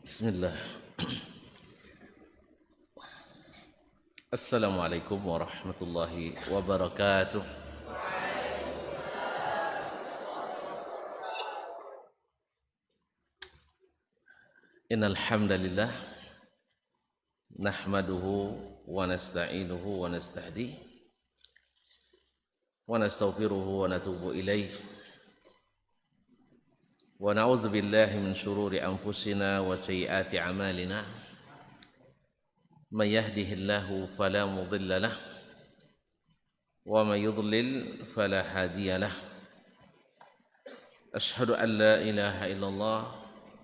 Bismillah. Assalamualaikum warahmatullahi wabarakatuh. Innal hamdalillah nahmaduhu wa nasta'inuhu wa nastahdi wa nastaghfiruhu wa natubu ilaih wa na'udzu billahi min shururi anfusina wa sayyiati a'malina may yahdihillahu fala mudilla lahu wa may yudlil fala hadiya lahu asyhadu an la ilaha illallah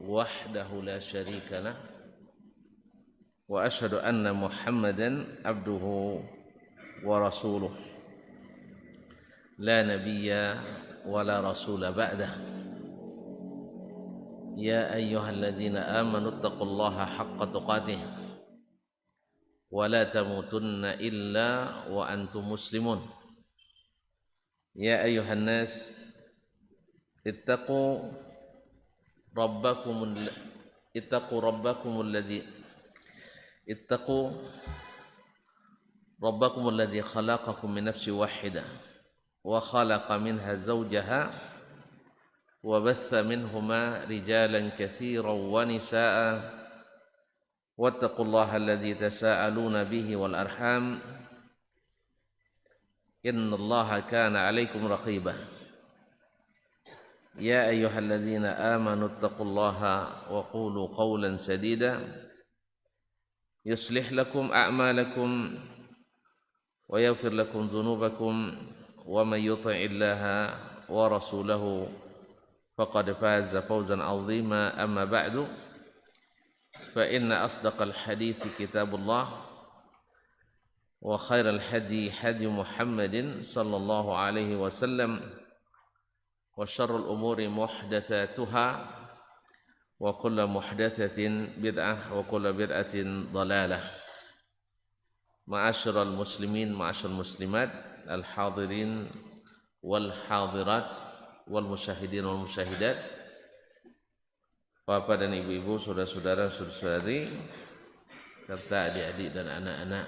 wahdahu la syarika lah wa asyhadu anna Muhammadan abduhu wa rasuluh la nabiyya wa la rasula ba'dah ya ayyuhalladzina amanu taqullaha haqqa tuqatih wa la tamutunna illa wa antum muslimun ya ayyuhan nas ittaqu rabbakum alladhi khalaqakum min nafsin wahidah wa khalaqa minha zawjaha wa batha minhuma rijalan katsiran wa nisaa'a wattaqullaha alladhi tasaaluna bihi wal arham innallaha kana 'alaykum raqiba يا أيها الذين آمنوا اتقوا الله وقولوا قولا سديدا يصلح لكم أعمالكم ويغفر لكم ذنوبكم ومن يطع الله ورسوله فقد فاز فوزا عظيما أما بعد فإن أصدق الحديث كتاب الله وخير الهدي هدي محمد صلى الله عليه وسلم وشر الأمور محدثاتها وكل محدثة بدعة وكل بدعة ضلالة معاشر المسلمين معاشر المسلمات الحاضرين والحاضرات والمشاهدين والمشاهدات Bapak dan ibu-ibu, saudara-saudara, saudari serta adik-adik dan anak-anak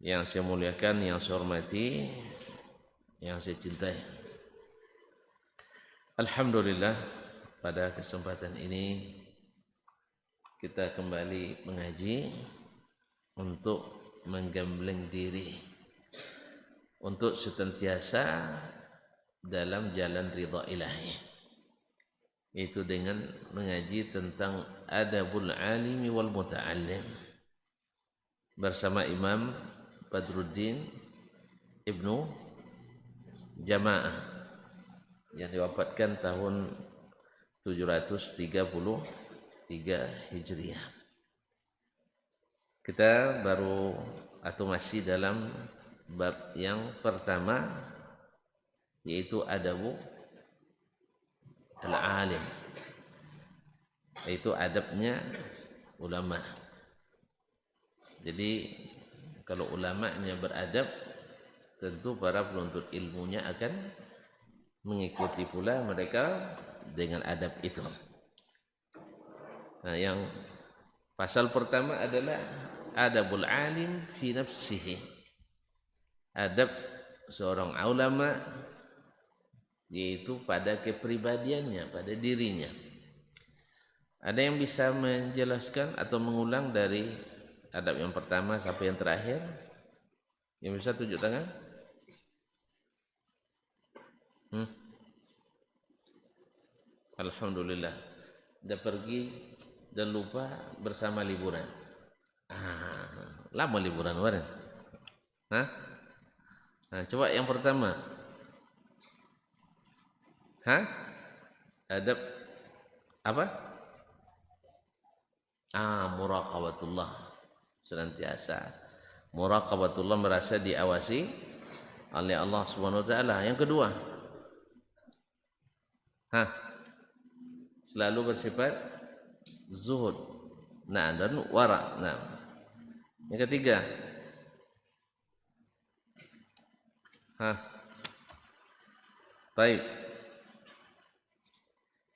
yang saya muliakan, yang saya hormati, yang saya cintai. Alhamdulillah, pada kesempatan ini kita kembali mengaji untuk menggembleng diri untuk senantiasa dalam jalan ridha ilahi, itu dengan mengaji tentang adabul alimi wal muta'allim bersama Imam Badruddin Ibnu Jama'ah yang diwafatkan tahun 733 Hijriah. Kita baru atau masih dalam bab yang pertama, yaitu adabu al-alim, yaitu adabnya ulama. Jadi kalau ulamanya beradab, tentu para penuntut ilmunya akan mengikuti pula mereka dengan adab itu. Nah, yang pasal pertama adalah adabul alim fi nafsihi, adab seorang ulama yaitu pada kepribadiannya, pada dirinya. Ada yang bisa menjelaskan atau mengulang dari adab yang pertama sampai yang terakhir? Yang bisa tunjuk tangan? Alhamdulillah. Dia pergi dan lupa bersama liburan. Lama liburan kemarin. Coba yang pertama. Adab apa? Muraqabatullah. Senantiasa muraqabatullah, merasa diawasi oleh Allah Subhanahu wa taala. Yang kedua, selalu bersifat zuhud, dan wara. Yang ketiga, Hah, baik.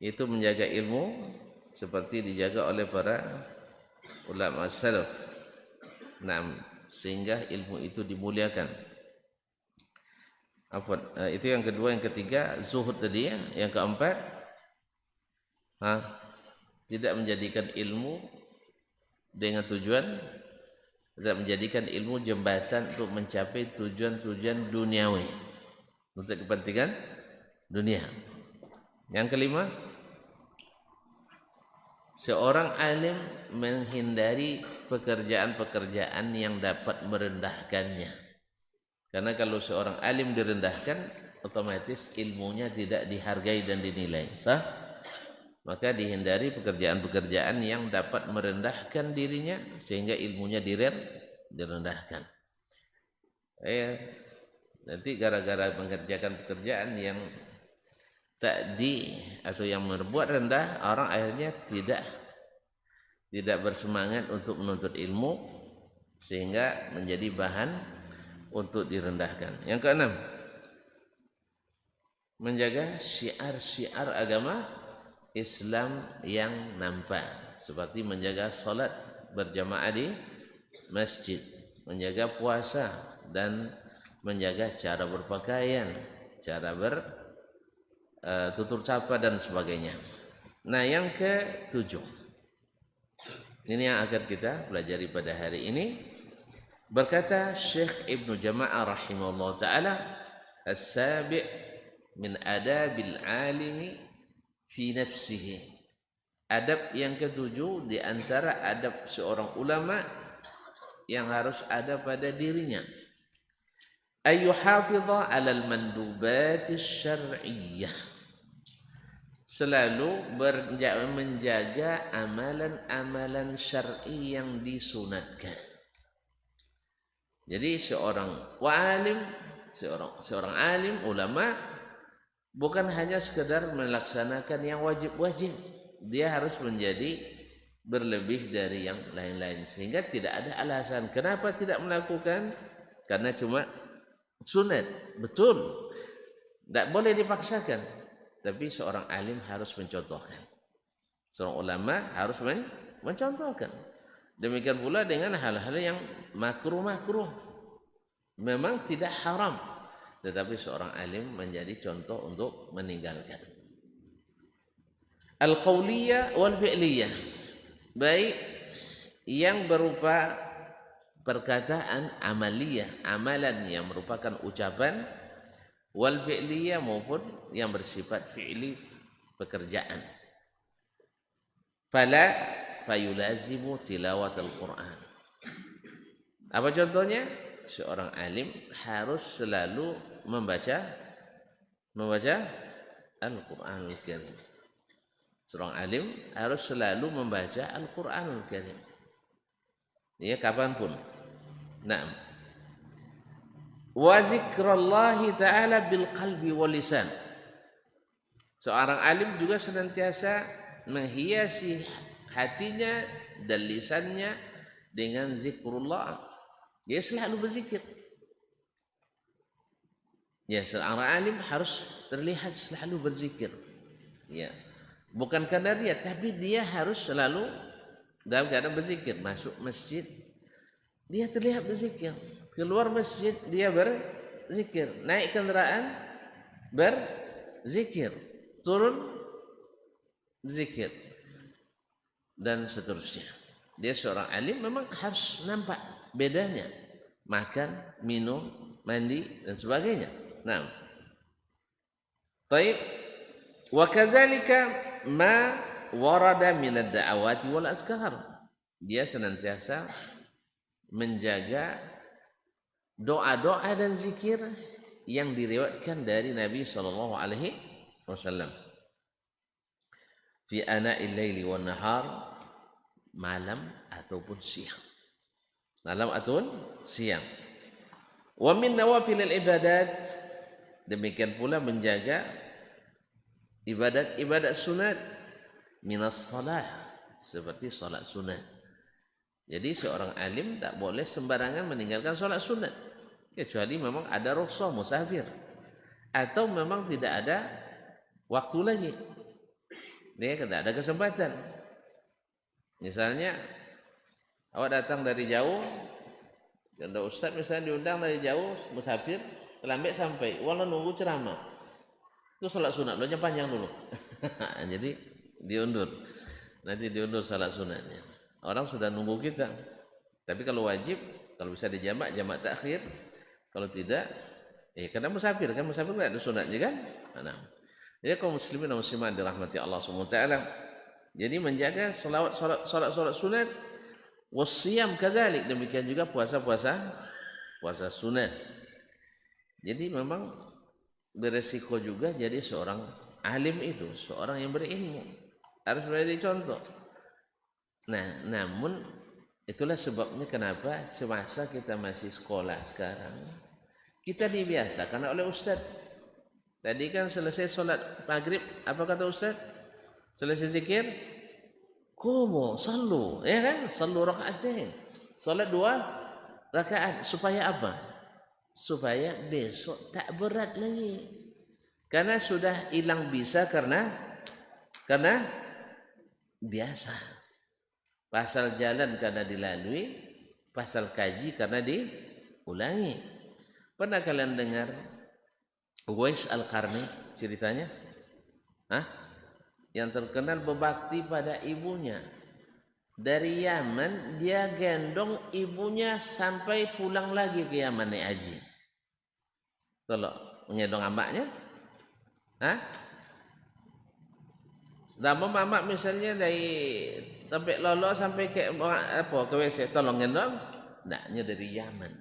Itu menjaga ilmu seperti dijaga oleh para ulama salaf. Nah, sehingga ilmu itu dimuliakan. Itu yang kedua. Yang ketiga zuhud tadi ya. Yang keempat, tidak menjadikan ilmu dengan tujuan, tidak menjadikan ilmu jembatan untuk mencapai tujuan-tujuan duniawi, untuk kepentingan dunia. Yang kelima, seorang alim menghindari pekerjaan-pekerjaan yang dapat merendahkannya. Karena kalau seorang alim direndahkan, otomatis ilmunya tidak dihargai dan dinilai. Sah? Maka dihindari pekerjaan-pekerjaan yang dapat merendahkan dirinya sehingga ilmunya direndahkan. Nanti gara-gara mengerjakan pekerjaan yang atau yang membuat rendah, orang akhirnya tidak bersemangat untuk menuntut ilmu sehingga menjadi bahan untuk direndahkan. Yang keenam, menjaga syiar-syiar agama Islam yang nampak, seperti menjaga salat berjamaah di masjid, menjaga puasa, dan menjaga cara berpakaian, cara bertutur sapa dan sebagainya. Nah, yang ketujuh, ini yang akan kita pelajari pada hari ini. Berkata Syekh Ibnu Jama'ah rahimahullah ta'ala, as-sabi' min adabil alimi fi nafsihi. Adab yang ketujuh di antara adab seorang ulama yang harus ada pada dirinya, ayyuhafidha 'alal mandubatis syar'iyyah, selalu menjaga amalan-amalan syar'i yang disunatkan. Jadi seorang alim, ulama, bukan hanya sekedar melaksanakan yang wajib-wajib, dia harus menjadi berlebih dari yang lain-lain, sehingga tidak ada alasan kenapa tidak melakukan, karena cuma sunat. Betul, tidak boleh dipaksakan, tapi seorang alim harus mencontohkan, seorang ulama harus mencontohkan. Demikian pula dengan hal-hal yang makruh-makruh, memang tidak haram, tetapi seorang alim menjadi contoh untuk meninggalkan. Al-qauliyah wal fi'liyah, baik yang berupa perkataan amaliyah, amalan yang merupakan ucapan, wal fi'liyah maupun yang bersifat fi'li, pekerjaan. Fala fayulazimu tilawat al-Quran. Apa contohnya? Seorang alim harus selalu membaca Al-Quranul Karim. Seorang alim harus selalu membaca Al-Quranul Karim, ya, kapanpun. Naam. Wa zikrallahi ta'ala bil qalbi wal lisan. Seorang alim juga senantiasa menghiasi hatinya dan lisannya dengan zikrullah. Dia selalu berzikir. Ya, seorang alim harus terlihat selalu berzikir. Ya, bukan karena dia, tapi dia harus selalu dalam keadaan berzikir. Masuk masjid, dia terlihat berzikir. Keluar masjid, dia berzikir. Naik kendaraan, berzikir. Turun, berzikir. Dan seterusnya. Dia seorang alim memang harus nampak bedanya, makan, minum, mandi dan sebagainya. Nah, baik. Wa kadzalika ma warada min ad-da'awati wal azkar. Dia senantiasa menjaga doa-doa dan zikir yang diriwayatkan dari Nabi sallallahu alaihi wasallam. Fi ana'il laili wan nahar, malam ataupun siang. Malam ataupun siang. Wa min nawafilil ibadat, demikian pula menjaga ibadat-ibadat sunat, minas salah, seperti salat sunat. Jadi seorang alim tak boleh sembarangan meninggalkan salat sunat. kecuali memang ada rukhsah musafir atau memang tidak ada waktu lagi, dia tidak ada kesempatan. Misalnya awak datang dari jauh, contoh ustaz misalnya diundang dari jauh musafir, terlambat sampai, walau nunggu ceramah, itu salat sunat lo panjang dulu. Jadi diundur, nanti diundur salat sunatnya. Orang sudah nunggu kita. Tapi kalau wajib, kalau bisa dijamak, jamak takhir. Kalau tidak, karena musafir kan, musafir tidak ada sunatnya kan. Nah, jadi kaum muslimin dan muslimat dirahmati Allah Subhanahu wa taala. Jadi menjaga salat sunat, wasiyam kadzalik, demikian juga puasa sunat. Jadi memang beresiko juga jadi seorang alim itu, seorang yang berilmu, harus menjadi contoh. Nah, namun itulah sebabnya kenapa semasa kita masih sekolah sekarang, kita dibiasakan oleh ustaz. Tadi kan selesai solat maghrib, apa kata ustaz? Selesai zikir, qumu sallu, ya kan? Sallu rakaatain. Salat 2 rakaat supaya apa? Supaya besok tak berat lagi. Karena sudah hilang bisa karena biasa. Pasal jalan karena dilalui, pasal kaji karena diulangi. Pernah kalian dengar Uwais Al-Qarni ceritanya? Yang terkenal berbakti pada ibunya. Dari Yaman dia gendong ibunya sampai pulang lagi ke Yaman naik haji. Tolong menggendong amaknya. Lama mamak misalnya dari sampai Lolo sampai ke WC, tolong gendong. Naknya dari Yaman.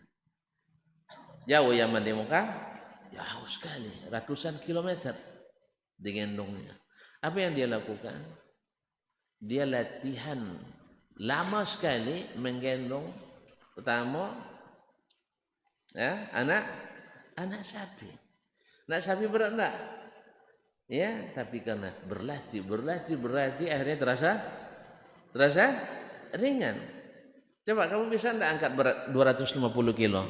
Jauh Yaman di muka? Jauh sekali, ratusan kilometer digendongnya. Apa yang dia lakukan? Dia latihan lama sekali menggendong pertama anak sapi. Anak sapi berat enggak? Ya, tapi karena berlatih akhirnya terasa ringan. Coba kamu bisa enggak angkat berat 250 kilo?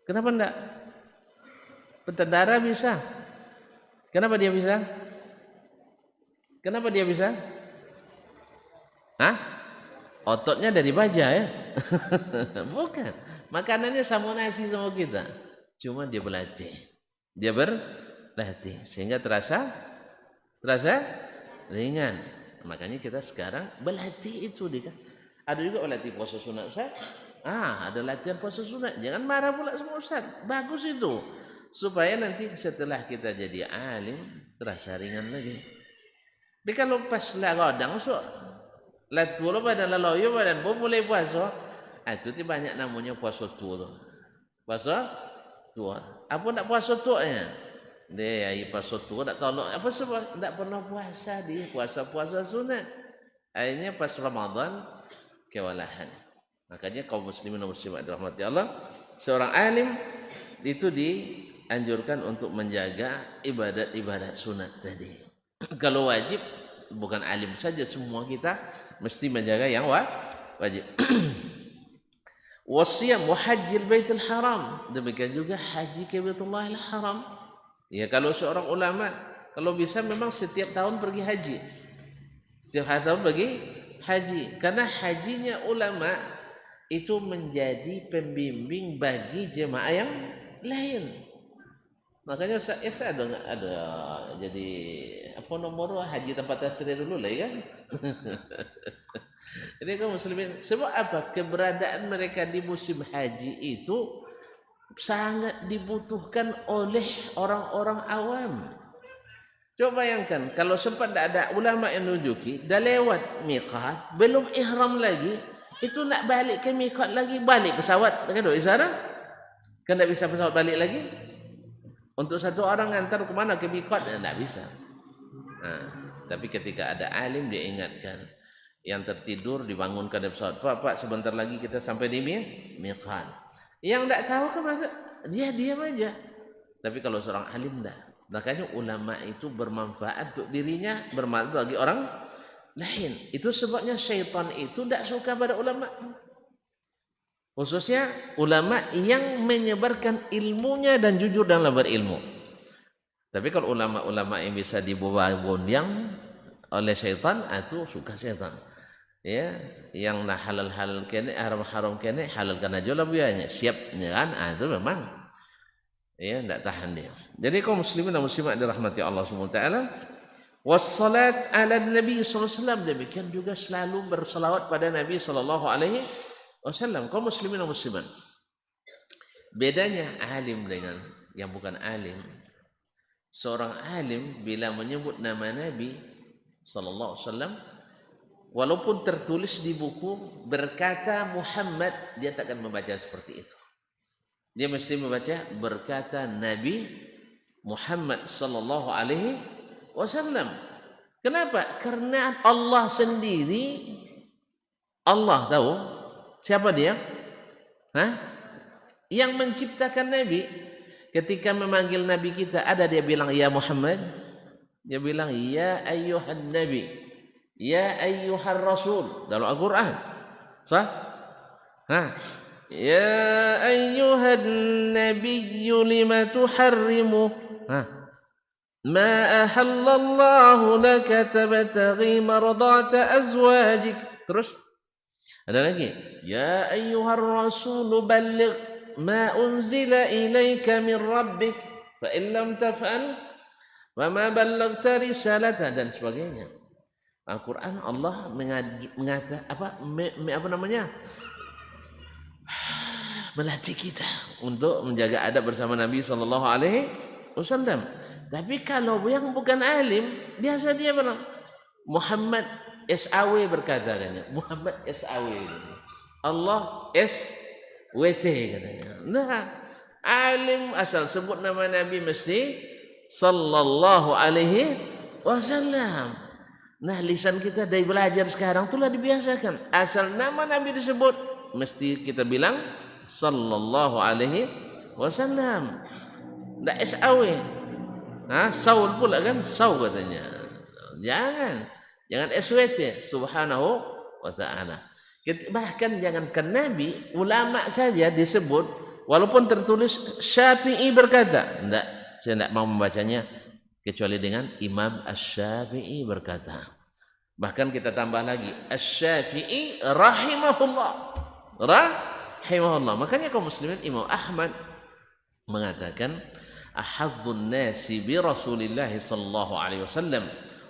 Kenapa enggak? Petentara bisa. Kenapa dia bisa? Ototnya dari baja ya? Bukan. Makanannya sama nasi sama kita. Cuma dia berlatih. Sehingga terasa ringan. Makanya kita sekarang berlatih itu dia. Ada juga berlatih puasa sunat Ustaz. Ada latihan puasa sunat. Jangan marah pula sama Ustaz. Bagus itu. Supaya nanti setelah kita jadi alim terasa ringan lagi. Tapi kalau pas lagodang latu lo badan laloyo badan mulai puasa, itu banyak namanya puasa tua. Puasa tua. Apa nak puasa tuanya? Dia puasa tua tak tolong. Apa sebab tak pernah puasa dia puasa sunat. Akhirnya pas Ramadan kewalahan. Makanya kaum muslimin dan muslimat dirahmati Allah, seorang alim itu dianjurkan untuk menjaga ibadat sunat tadi. Kalau wajib, bukan alim saja, semua kita mesti menjaga yang wajib. Wasiyam wa hajjil baitul haram, demikian juga haji ke Baitullahil Haram. Ya, kalau seorang ulama kalau bisa memang setiap tahun pergi haji. Setiap tahun pergi haji, karena hajinya ulama itu menjadi pembimbing bagi jemaah yang lain. Makanya saya ada jadi apa nomor haji tempat tasrih dulu lah ya. Jadi kaum muslimin, sebab apa? Keberadaan mereka di musim haji itu sangat dibutuhkan oleh orang-orang awam. Coba bayangkan kalau sempat tidak ada ulama yang nunjuki, dah lewat miqat, belum ihram lagi, itu nak balik ke miqat lagi, balik pesawat kan di sana? Kan tak bisa pesawat balik lagi? Untuk satu orang antar ke mana? Ke miqat? Tak bisa. Tapi ketika ada alim dia ingatkan, yang tertidur dibangunkan dari pesawat, Pak, sebentar lagi kita sampai di miqat. Yang tak tahu ke mana? Dia diam aja. Tapi kalau seorang alim tak. Makanya ulama itu bermanfaat untuk dirinya, bermanfaat bagi orang lain. Itu sebabnya syaitan itu tidak suka pada ulama. Khususnya ulama yang menyebarkan ilmunya dan jujur dalam berilmu. Tapi kalau ulama-ulama yang bisa dibawa gondang oleh syaitan, itu suka syaitan. Ya, yang nah halal kene, haram kene, halal kana jola biayanya. Siapnya kan, itu memang ya enggak tahan dia. Jadi kaum muslimin dan muslimat dirahmati Allah Subhanahu wa taala, wassalat ala Nabi sallallahu alaihi wasallam, demikian juga selalu berselawat pada Nabi sallallahu alaihi wasallam. Kaum muslimin dan muslimat, bedanya alim dengan yang bukan alim. Seorang alim bila menyebut nama Nabi sallallahu alaihi wasallam, walaupun tertulis di buku berkata Muhammad, dia tak akan membaca seperti itu. Dia mesti membaca berkata Nabi Muhammad sallallahu alaihi wasallam. Kenapa? Karena Allah sendiri, Allah tahu siapa dia? Yang menciptakan Nabi. Ketika memanggil Nabi kita, ada dia bilang ya Muhammad, dia bilang ya ayyuhan Nabi, ya ayyuhar Rasul dalam Al-Quran. Sah? Ya ayyuhan nabiyyu lima tuharrimu ma ahallallahu laka tabtaghi mardata azwajik. Terus ada lagi, ya ayyuhar rasul balligh ma unzila ilaika min rabbik fa in lam taf'al wa ma ballaghta risalata, dan sebagainya. Al-Quran Allah melatih kita untuk menjaga adab bersama Nabi sallallahu alaihi wasallam. Tapi kalau yang bukan alim, biasa dia bilang Muhammad SAW berkata katanya, Muhammad SAW, Allah SWT katanya. Nah, alim asal sebut nama Nabi mesti sallallahu alaihi wasallam. Nah, lisan kita dari belajar sekarang itulah dibiasakan. Asal nama Nabi disebut, mesti kita bilang sallallahu alaihi wasallam. Ndak SAW. Saul pula kan, Saul katanya. Jangan SWT, subhanahu wa ta'ala. Bahkan jangankan Nabi, ulama saja disebut, walaupun tertulis Syafi'i berkata. Enggak, saya tidak mau membacanya kecuali dengan Imam Asy-Syafi'i berkata. Bahkan kita tambah lagi, Asy-Syafi'i rahimahullah. Rahimahullah. Makanya kaum muslimin, Imam Ahmad mengatakan, ahadzun nasi bi Rasulillah sallallahu alaihi wasallam,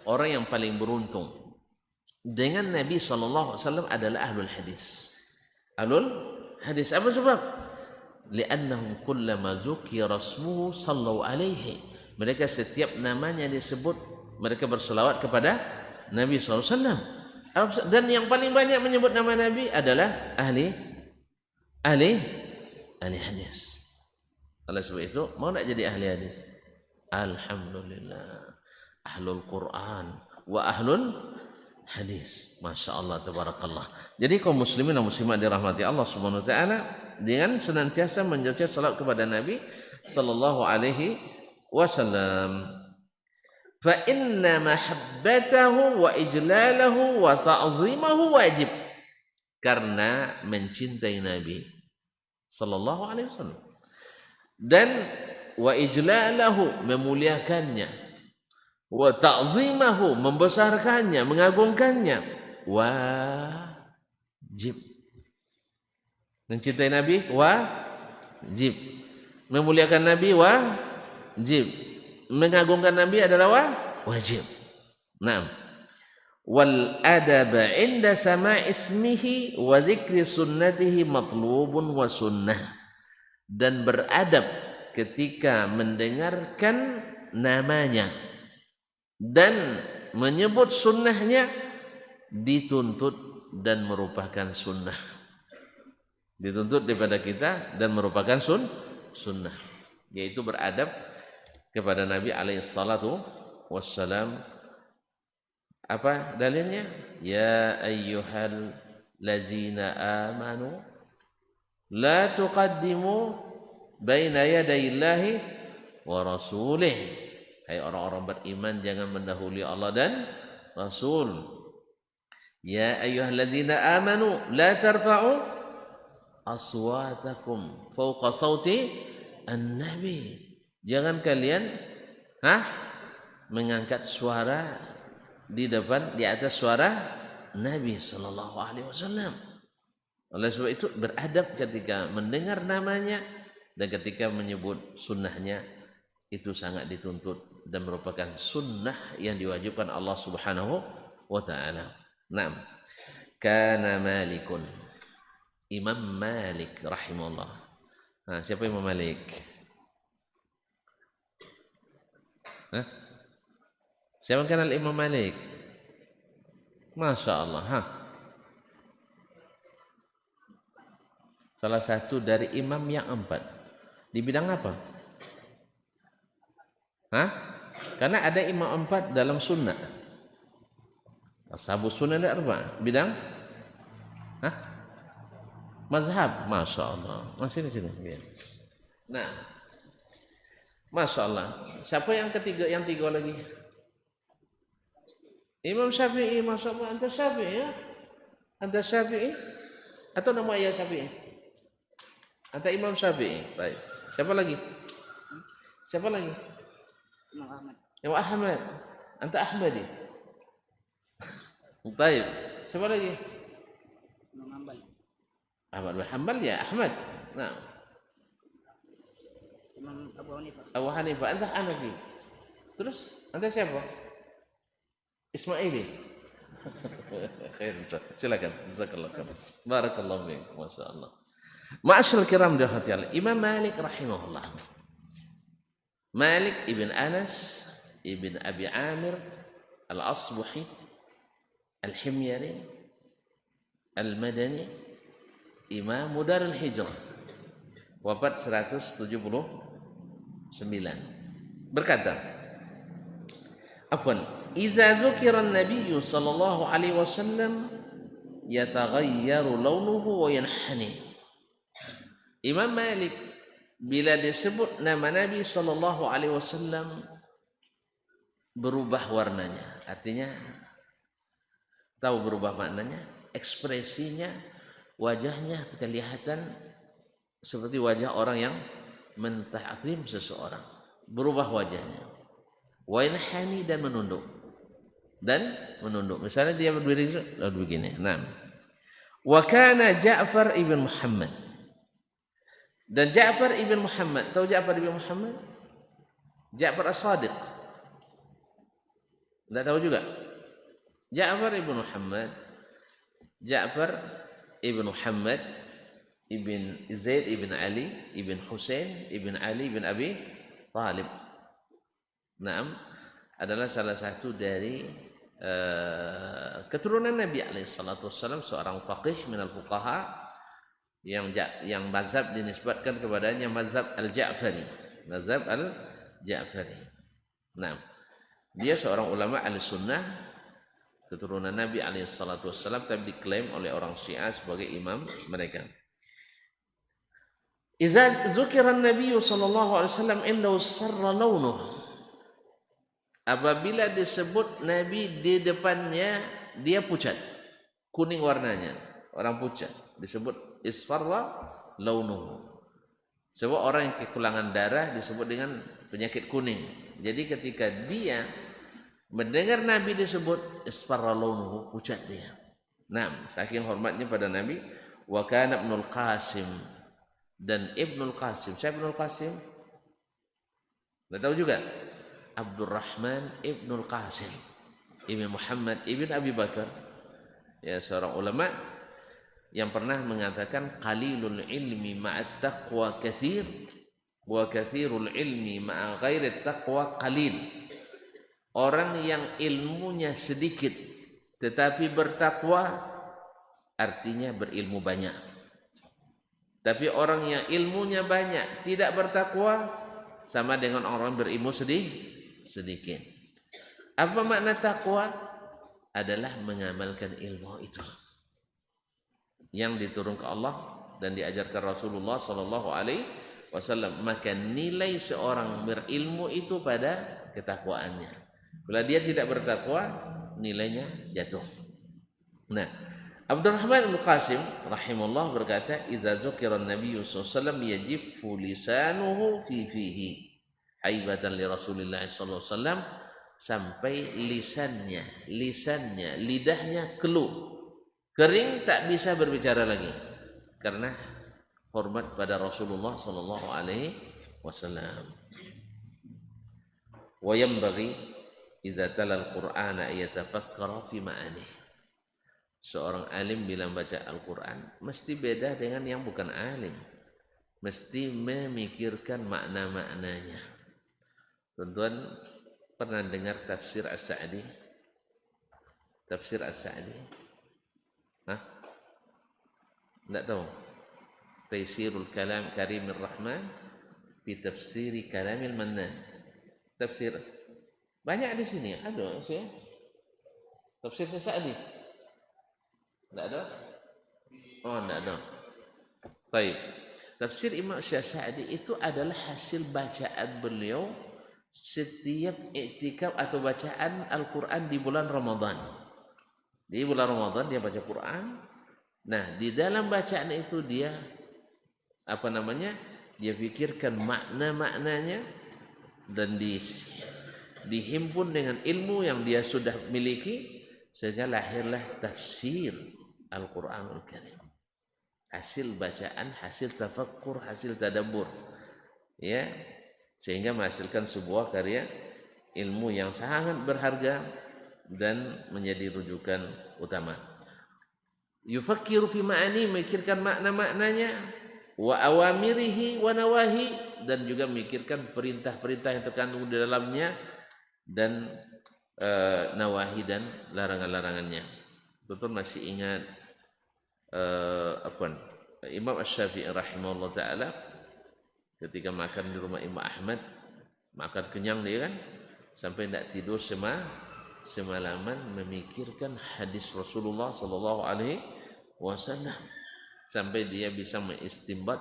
orang yang paling beruntung dengan Nabi sallallahu alaihi wasallam adalah ahlul hadis. Ahlul hadis apa sebab? Li'annahum kullama dzukira rasmuhu sallallahu alaihi. Mereka setiap namanya disebut, mereka berselawat kepada Nabi sallallahu alaihi wasallam. Dan yang paling banyak menyebut nama Nabi adalah ahli hadis. Oleh sebab itu, mau nak jadi ahli hadis? Alhamdulillah. Ahlul Quran wa ahlul hadis. Masya Allah, tabarakallah. Jadi kaum muslimin dan muslimat dirahmati Allah Subhanahu wa taala, dengan senantiasa menjaga salat kepada Nabi sallallahu alaihi wasallam. Fa inna mahabbatahu wa ijlalahu wa ta'zimahu wajib. Karena mencintai Nabi sallallahu alaihi wasallam dan wa ijlalahu memuliakannya, wa ta'zimahu membesarkannya, mengagungkannya, wajib. Mencintai Nabi wajib, memuliakan Nabi wajib, mengagungkan Nabi adalah wajib. Naam. Wal adab 'inda sama'i ismihi wa dzikri sunnatihi matlubun wa sunnah. Dan beradab ketika mendengarkan namanya dan menyebut sunnahnya dituntut dan merupakan sunnah. Dituntut daripada kita dan merupakan sunnah, yaitu beradab kepada Nabi alaihi salatu wassalam. Apa dalilnya? Ya ayyuhal ladzina amanu la tuqaddimu baina yadayillahi wa rasulih. Hai orang-orang beriman, jangan mendahului Allah dan Rasul. Ya ayyuhalladzina amanu la tarfa'u aswatakum fawqa sauti an-nabi. Jangan kalian mengangkat suara di atas suara Nabi sallallahu alaihi wasallam. Oleh sebab itu beradab ketika mendengar namanya dan ketika menyebut sunnahnya, itu sangat dituntut dan merupakan sunnah yang diwajibkan Allah Subhanahu wa taala. Naam. Kana Malikun. Imam Malik rahimahullah. Siapa Imam Malik? Siapa kenal Imam Malik? Masya Allah. Salah satu dari imam yang 4. Di bidang apa? Karena ada imam 4 dalam sunnah. Ashabus sunnah ada 4. Bidang? Mazhab. Masya Allah. Masih di sini. Nah, Masya Allah. Siapa yang ketiga? Yang 3 lagi? Imam Syafi'i. Masya Allah. Anta Syafi'i ya? Anta Syafi'i? Atau nama ayah Syafi'i? Anta Imam Syafi'i. Baik. Siapa lagi? Imam Ahmad. Imam Ahmad. Anta Ahmadi. Baik. Siapa lagi? Imam Hanbal. Ahmad bin Hanbal ya Ahmad. Nah. Imam Abu Hanifah. Abu Hanifah. Anta Hanafi. Terus anta siapa? Ismaili. Khair. Silakan. Jazakallah khair. Barakallahu fiik. Masyaallah. Ma'asyiral kiram dirahmati Allah. Imam Malik rahimahullah. Malik ibn Anas ibn Abi Amir Al-Asbahi Al-Himyari Al-Madani, Imam Dar al-Hijrah, wafat 179. Berkata, "Idza dzukira an-nabiy sallallahu alaihi wasallam yataghayyaru launuhu wa yanhani." Imam Malik bila disebut nama Nabi sallallahu alaihi wasallam berubah warnanya. Artinya tahu berubah maknanya? Ekspresinya, wajahnya kelihatan seperti wajah orang yang menta'zim seseorang. Berubah wajahnya. Wa yanhani dan menunduk. Misalnya dia berdiri begini. Nah. Wa kana Ja'far ibn Muhammad. Dan Ja'far ibn Muhammad, tahu Ja'far ibn Muhammad? Ja'far As-Sadiq. Tidak tahu juga. Ja'far ibn Muhammad, Ja'far ibn Muhammad ibn Zaid ibn Ali ibn Husain ibn Ali ibn Abi Talib. Naam, adalah salah satu dari keturunan Nabi alaihissalatu wassalam, seorang faqih minal fuqaha yang mazhab dinisbatkan kepadanya mazhab Al-Ja'fari. Mazhab Al-Ja'fari. Nah, dia seorang ulama Ahlussunnah, keturunan Nabi alaihissalatu wassalam, tapi diklaim oleh orang Syiah sebagai imam mereka. Idza dzukira an-nabiy sallallahu alaihi wasallam innahu sarra launuhu. Apabila disebut Nabi di depannya dia pucat, kuning warnanya, orang pucat, disebut isfarra launuhu. Sebab orang yang kekurangan darah disebut dengan penyakit kuning. Jadi ketika dia mendengar Nabi disebut isfarra launuhu, pucat dia. Nah, saking hormatnya pada Nabi. Wa kana Ibnul Qasim, dan Ibnul Qasim. Siapa Ibnul Qasim? Tidak tahu juga. Abdurrahman Ibnul Qasim Ibn Muhammad Ibn Abi Bakar, ya, seorang ulama yang pernah mengatakan qalilul ilmi ma'at taqwa katsir wa katsirul ilmi ma'a ghairi taqwa qalil. Orang yang ilmunya sedikit tetapi bertakwa artinya berilmu banyak. Tapi orang yang ilmunya banyak tidak bertakwa sama dengan orang berilmu sedikit. Apa makna takwa? Adalah mengamalkan ilmu itu yang diturunkan Allah dan diajarkan Rasulullah sallallahu alaihi wasallam. Maka nilai seorang berilmu itu pada ketakwaannya. Bila dia tidak bertakwa, nilainya jatuh. Nah, Abdurrahman bin Qasim rahimahullah berkata, "Idza dzukira an-nabiy sallallahu alaihi wasallam yajiffu lisanuhu fi fihi haibatan li Rasulillah sallallahu alaihi wasallam," sampai lisannya, lidahnya keluh, kering, tak bisa berbicara lagi karena hormat pada Rasulullah sallallahu alaihi wasallam. Wa yanbaghi idza tala al-Qur'ana yatafakkara fi ma'anihi. Seorang alim bila baca Al-Quran mesti beda dengan yang bukan alim, mesti memikirkan makna-maknanya. Tuan-tuan pernah dengar tafsir As-Sa'di? Tafsir As-Sa'di? Hah? Tidak tahu? Taisirul Kalam Karimir Rahman fi tafsiri Kalamil Mannan. Tafsir banyak di sini, ada ya. Tafsir As-Sa'di. Tidak ada? Oh, tidak ada. Baik. Tafsir Imam Syafi'i itu adalah hasil bacaan beliau setiap iktikaf atau bacaan Al-Quran di bulan Ramadan. Di bulan Ramadan dia baca Quran. Nah, di dalam bacaan itu dia dia pikirkan makna-maknanya dan dihimpun dengan ilmu yang dia sudah miliki, sehingga lahirlah tafsir Al-Quranul Karim. Hasil bacaan, hasil tafakkur, hasil tadabbur. Ya, sehingga menghasilkan sebuah karya ilmu yang sangat berharga dan menjadi rujukan utama. Yufakkiru fi ma'ani, memikirkan makna-maknanya, wa awamirihi wa nawahi, dan juga memikirkan perintah-perintah yang terkandung di dalamnya, dan nawahi dan larangan-larangannya. Betul masih ingat Imam Asy-Syafi'i rahimahullah taala ketika makan di rumah Imam Ahmad, makan kenyang dia kan, sampai tidak tidur semalaman memikirkan hadis Rasulullah sallallahu alaihi wasallam, sampai dia bisa mengistinbat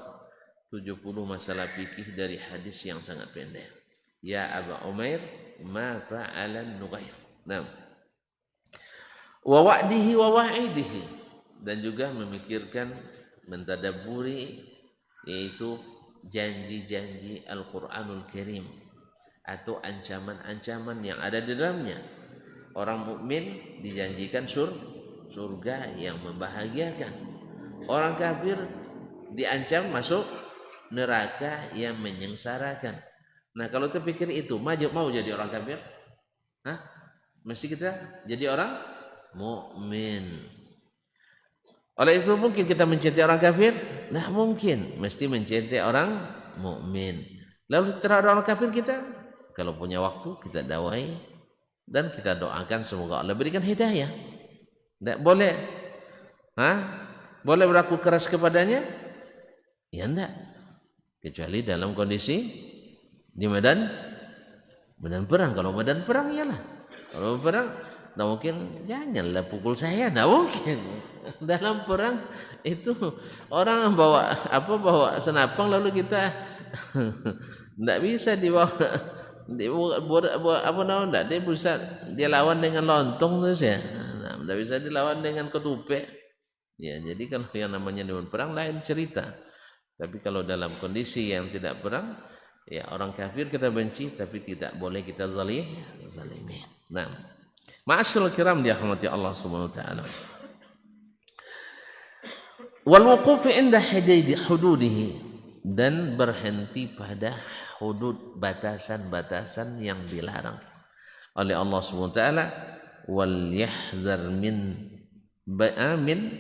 70 masalah fikih dari hadis yang sangat pendek. Ya Aba Umair, ma fa'alan Nughayr. Nah, wa wa'dihi wa wa'idihi, dan juga memikirkan, mentadabburi, yaitu janji-janji Al-Quranul Karim atau ancaman-ancaman yang ada di dalamnya. Orang mukmin dijanjikan surga yang membahagiakan. Orang kafir diancam masuk neraka yang menyengsarakan. Nah, kalau terpikir itu, mau jadi orang kafir? Hah? Mesti kita jadi orang mukmin. Oleh itu mungkin kita mencintai orang kafir? Nah, mungkin. Mesti mencintai orang mukmin. Lalu terhadap orang kafir kita, kalau punya waktu kita dakwai dan kita doakan semoga Allah berikan hidayah. Tidak boleh. Boleh berlaku keras kepadanya? Ya enggak. Kecuali dalam kondisi di medan perang. Kalau medan perang iyalah. Kalau perang, tidak mungkin, janganlah pukul saya, tidak mungkin. Dalam perang itu orang bawa senapang lalu kita tidak bisa dibawa, dia bisa dia lawan dengan lontong terus ya, tidak bisa dilawan dengan ketupe. Ya, jadi kalau yang namanya dengan perang lain cerita. Tapi kalau dalam kondisi yang tidak perang, ya orang kafir kita benci, tapi tidak boleh kita zalimi. Nah, ma'asyiral kiram dirahmati Allah Subhanahu wa taala. Wal wuquf 'inda hududihi, dan berhenti pada hudud, batasan-batasan yang dilarang oleh Allah Subhanahu wa taala. Wal yahzar min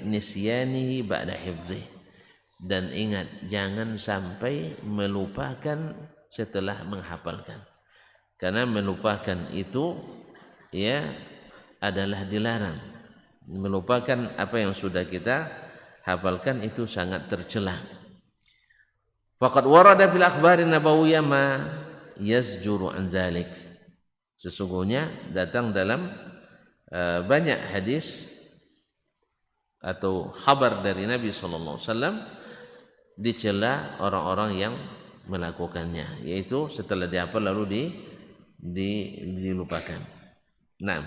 nisyanihi ba'da hifdhi, dan ingat jangan sampai melupakan setelah menghafalkan, karena melupakan itu ya adalah dilarang. Melupakan apa yang sudah kita hafalkan itu sangat tercela. Faqad warada fil akhbari nabawiyyah ma yazjuru an zalik. Sesungguhnya datang dalam banyak hadis atau kabar dari Nabi sallallahu alaihi wasallam dicela orang-orang yang melakukannya, yaitu setelah dihafal lalu dilupakan. Nah,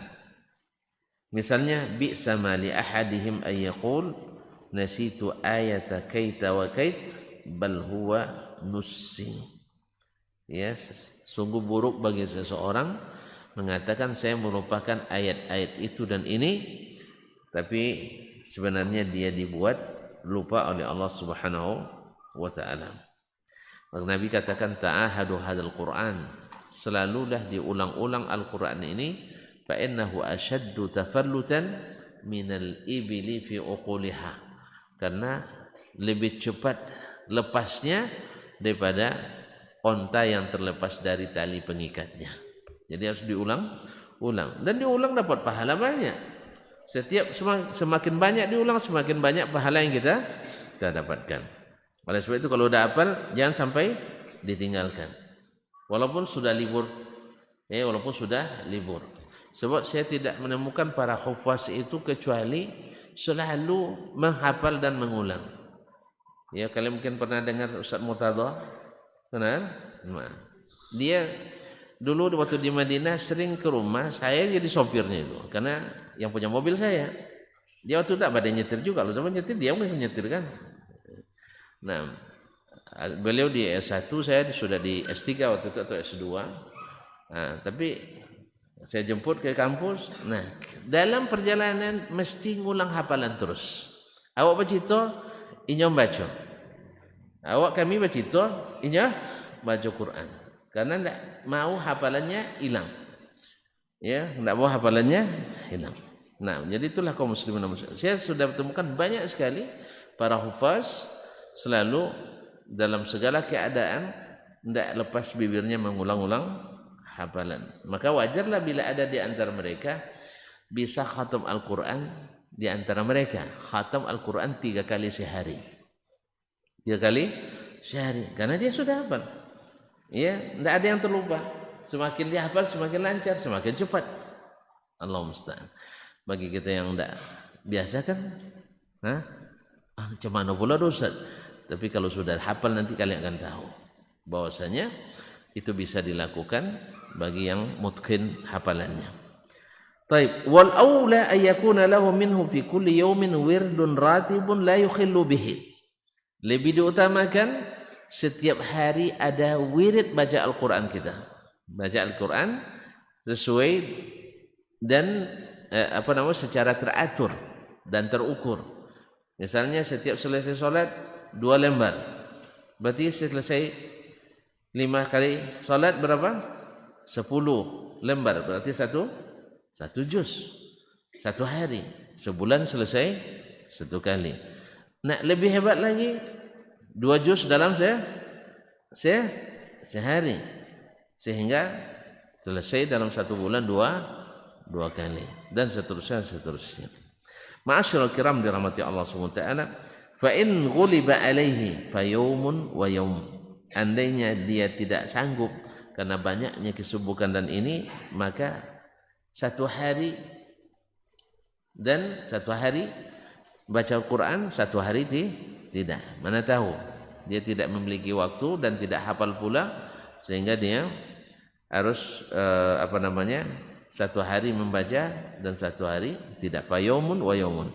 Misalnya bi'sa ma li ahadihim ay yaqul nasitu ayata kaita wa kait bal huwa nussi. Ya, sungguh buruk bagi seseorang mengatakan saya melupakan ayat-ayat itu dan ini, tapi sebenarnya dia dibuat lupa oleh Allah Subhanahu wa taala. Maka Nabi katakan ta'ahadu hadzal Qur'an, selalulah diulang-ulang Al-Qur'an ini, fa innahu ashaddu tafallutan minal ibli fi uquliha, karena lebih cepat lepasnya daripada onta yang terlepas dari tali pengikatnya. Jadi harus diulang-ulang, dan diulang dapat pahala banyak. Setiap semakin banyak diulang, semakin banyak pahala yang kita dapatkan. Oleh sebab itu kalau udah hafal jangan sampai ditinggalkan. Walaupun sudah libur. Walaupun sudah libur. Sebab saya tidak menemukan para hufaz itu kecuali selalu menghafal dan mengulang. Ya, kalian mungkin pernah dengar Ustaz Murtada? Benar? Dia dulu waktu di Madinah sering ke rumah, saya jadi sopirnya itu. Karena yang punya mobil saya. Dia waktu tak pada nyetir juga. Kalau sama nyetir dia mungkin nyetir kan. Nah, beliau di S1, saya sudah di S3 waktu itu atau S2. Nah, tapi saya jemput ke kampus. Nah, dalam perjalanan mesti ngulang hafalan terus. Awak bacito, inyo baca. Awak kami bacito, inyo baca Quran. Karena tidak mau hafalannya hilang. Ya, tidak mau hafalannya hilang. Nah, jadi itulah kaum muslimin. Saya sudah temukan banyak sekali para hufaz selalu dalam segala keadaan tidak lepas bibirnya mengulang-ulang hafalan. Maka wajarlah bila ada di antara mereka bisa khatam Al-Quran di antara mereka. Khatam Al-Quran 3 kali sehari. 3 kali sehari. Karena dia sudah hafal. Ya, tidak ada yang terlupa. Semakin dia hafal semakin lancar, semakin cepat. Allahumma musta'an. Bagi kita yang tidak biasa kan, macam mana pula Ustaz? Tapi kalau sudah hafal nanti kalian akan tahu bahwasanya itu bisa dilakukan bagi yang mutqin hafalannya. Taib, wal aula ay yakuna lahu minhu fi kulli yawmin wirdun ratibun la yukhillu bihi. Lebih diutamakan setiap hari ada wirid baca Al-Qur'an kita. Baca Al-Qur'an sesuai dan secara teratur dan terukur. Misalnya setiap selesai salat 2 lembar. Berarti selesai 5 kali salat berapa? 10 lembar. Berarti satu juz. 1 hari. Sebulan selesai 1 kali. Nah, lebih hebat lagi 2 juz dalam sehari. Sehingga selesai dalam 1 bulan 2 kali. Dan seterusnya. Ma'asyiral kiram dirahmati Allah Subhanahu wa taala. Fa in ghuliba alaihi fa yaumun wa yaum. Andainya dia tidak sanggup karena banyaknya kesibukan dan ini, maka 1 hari dan 1 hari baca Al-Quran, 1 hari tidak. Mana tahu dia tidak memiliki waktu dan tidak hafal pula, sehingga dia harus 1 hari membaca dan 1 hari tidak. Fa yaumun wa yaumun.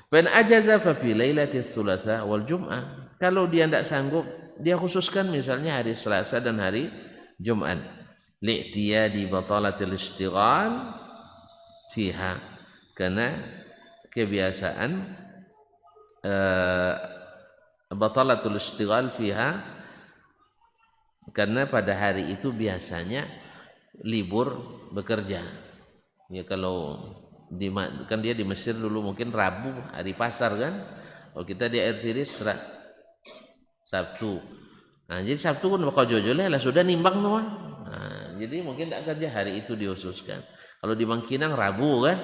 Fa ajaza fa fi lailatis thulatsa wal jum'ah. Kalau dia tidak sanggup, dia khususkan misalnya hari Selasa dan hari Jumat. Li'tiyadi batalatil istighal fiha. Karena kebiasaan batalatul istighal fiha, karena pada hari itu biasanya libur bekerja. Ya, kalau kan dia di Mesir dulu mungkin Rabu hari pasar kan. Kalau kita di Air Tiris Sabtu. Nah, jadi Sabtu pun bakal jojolnya lah sudah nimbang semua. Nah, jadi mungkin tak kerja hari itu dikhususkan. Kalau di Bangkinang Rabu kan,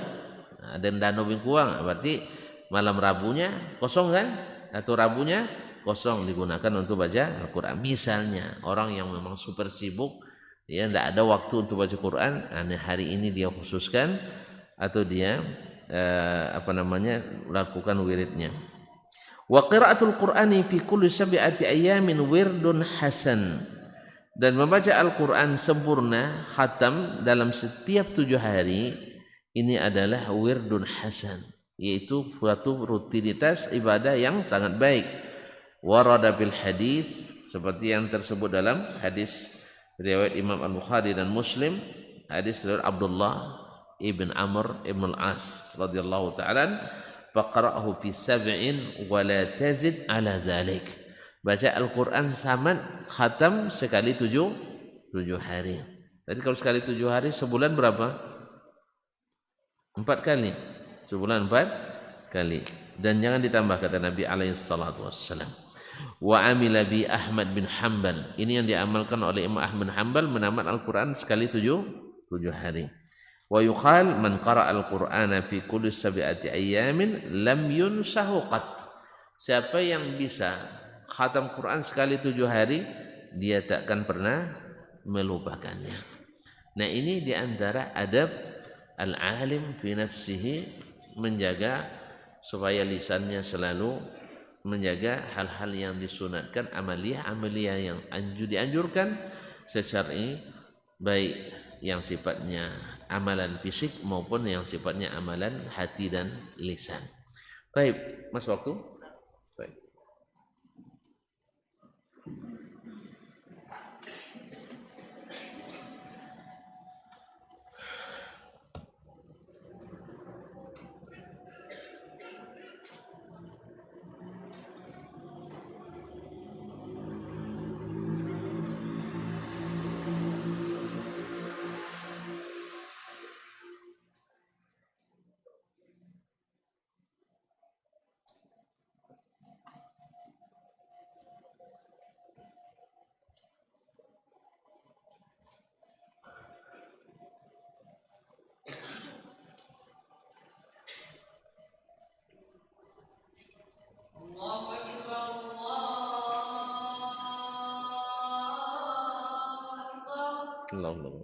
dan Danau Bengkuang berarti malam Rabunya kosong kan, atau Rabunya kosong digunakan untuk baca Al-Quran. Misalnya orang yang memang super sibuk, dia tidak ada waktu untuk baca Quran, hari ini dia khususkan atau dia lakukan wiridnya. Wa qiraatul Qur'ani fi kulli 7 ayamin wirdun hasan. Dan membaca Al-Quran sempurna khatam dalam setiap 7 hari ini adalah wirdun hasan, yaitu suatu rutinitas ibadah yang sangat baik. Warada bil hadis, seperti yang tersebut dalam hadis riwayat Imam Al-Bukhari dan Muslim, hadis riwayat Abdullah ibn Amr ibn Al-As radhiyallahu ta'ala, faqra'hu fi sab'in wa la tazid ala dhalik. Baca Al-Quran samad khatam sekali tujuh hari. Jadi kalau sekali 7 hari sebulan berapa? 4 kali. Sebulan 4 kali. Dan jangan ditambah, kata Nabi alaihi salatu wassalam. Wa amila bi Ahmad bin Hanbal. Ini yang diamalkan oleh Imam Ahmad bin Hanbal, menamat Al-Quran sekali 7 hari. Wa yuqal man qara'a al-Qur'ana fi kulli sab'ati ayyamin lam yunsahu qat. Siapa yang bisa khatam Quran sekali 7 hari, dia takkan pernah melupakannya. Nah, ini diantara adab al-alim fi nafsihi, menjaga supaya lisannya selalu menjaga hal-hal yang disunatkan, amaliyah yang dianjurkan secara baik yang sifatnya amalan fisik maupun yang sifatnya amalan hati dan lisan. Baik, Mas, waktu. Baik. Allah.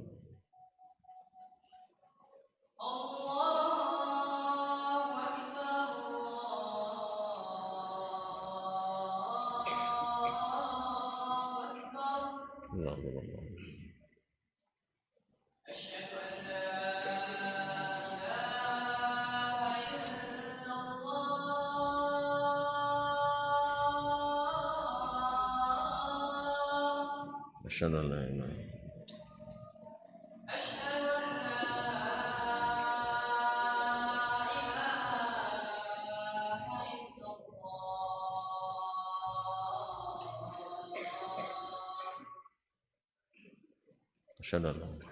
Asyhadu an la ilaha illallah. Asyhadu an la ilaha illallah.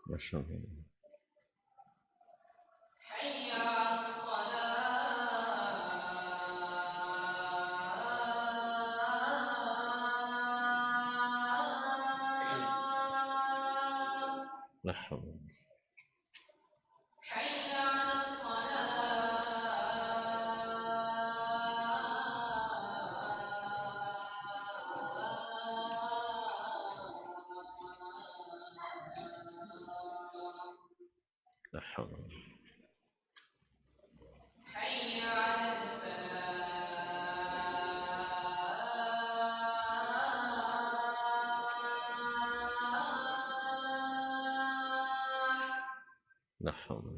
Masyaallah. La haula. La haula. La haula.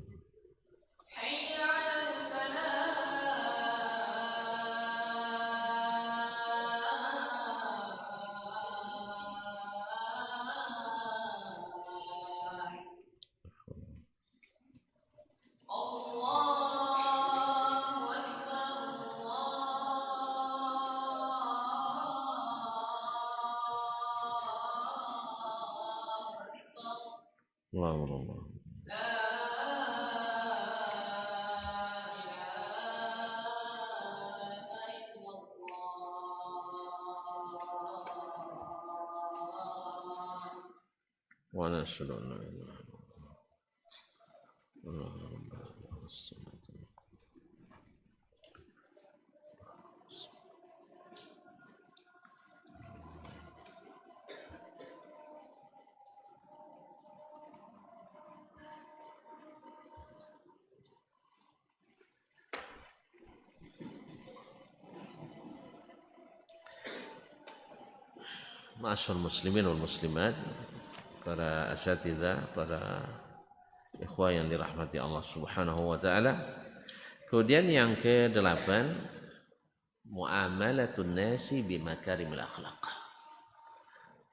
Allah. Wa nashhadu an la ilaha illallah. Ma'asyarul muslimin wal muslimat, para asatidzah, para ikhwah yang dirahmati Allah Subhanahu wa taala. Kemudian yang ke-8, muamalatun nasi bimakarimil akhlaq,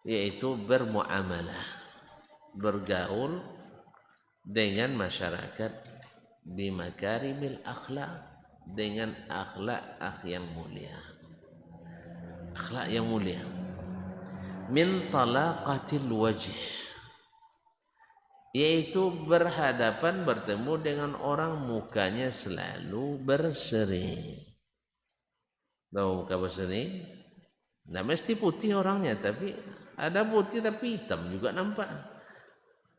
yaitu bermuamalah, bergaul dengan masyarakat bimakarimil akhlaq, dengan akhlak yang mulia. Akhlak yang mulia. Min talaqatil wajh, yaitu berhadapan bertemu dengan orang mukanya selalu berseri. Tahu muka berseri? Nah, mesti putih orangnya, tapi ada putih tapi hitam juga nampak.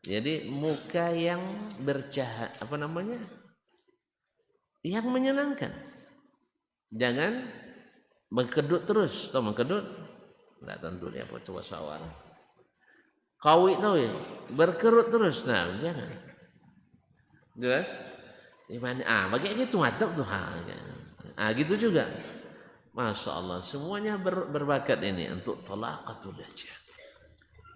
Jadi muka yang bercahaya, apa namanya? Yang menyenangkan. Jangan mengkedut terus. Tahu mengkedut? Enggak tentu dia apa, coba sawar. Kawi tahu ya, berkerut terus. Nah, jangan. Jelas? Gimana? Bagi gitu mantap tuh. Gitu juga. Masya Allah, semuanya berbakat ini untuk talaqatul wajh.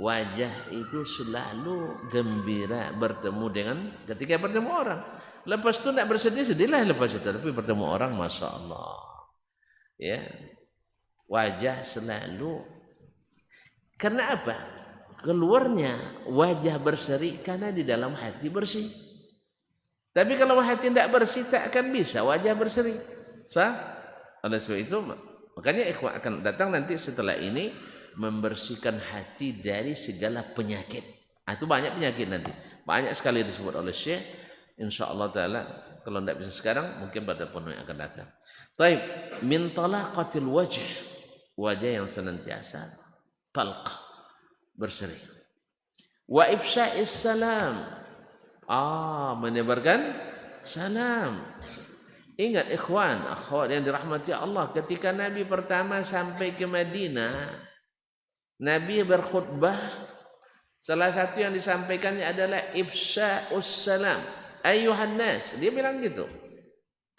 Wajah itu selalu gembira bertemu dengan, ketika bertemu orang. Lepas itu tidak bersedih, sedihlah lepas itu. Tapi bertemu orang, Masya Allah. Ya, wajah selalu. Karena apa? Keluarnya wajah berseri karena di dalam hati bersih. Tapi kalau hati tidak bersih, tak akan bisa wajah berseri. Sah? Oleh sebab itu, makanya ikhwah akan datang nanti setelah ini membersihkan hati dari segala penyakit. Itu banyak penyakit nanti. Banyak sekali disebut oleh Syekh. InsyaAllah ta'ala, kalau tidak bisa sekarang, mungkin pada penuh yang akan datang. Taib, min talaqatil wajh, wajah yang senantiasa talq, berseri. Wa ifsya'is salam, menyebarkan salam. Ingat ikhwan, akhwat yang dirahmati Allah, ketika Nabi pertama sampai ke Madinah, Nabi berkhutbah, salah satu yang disampaikannya adalah ifsya'us salam. Ayyuhan nas, dia bilang gitu.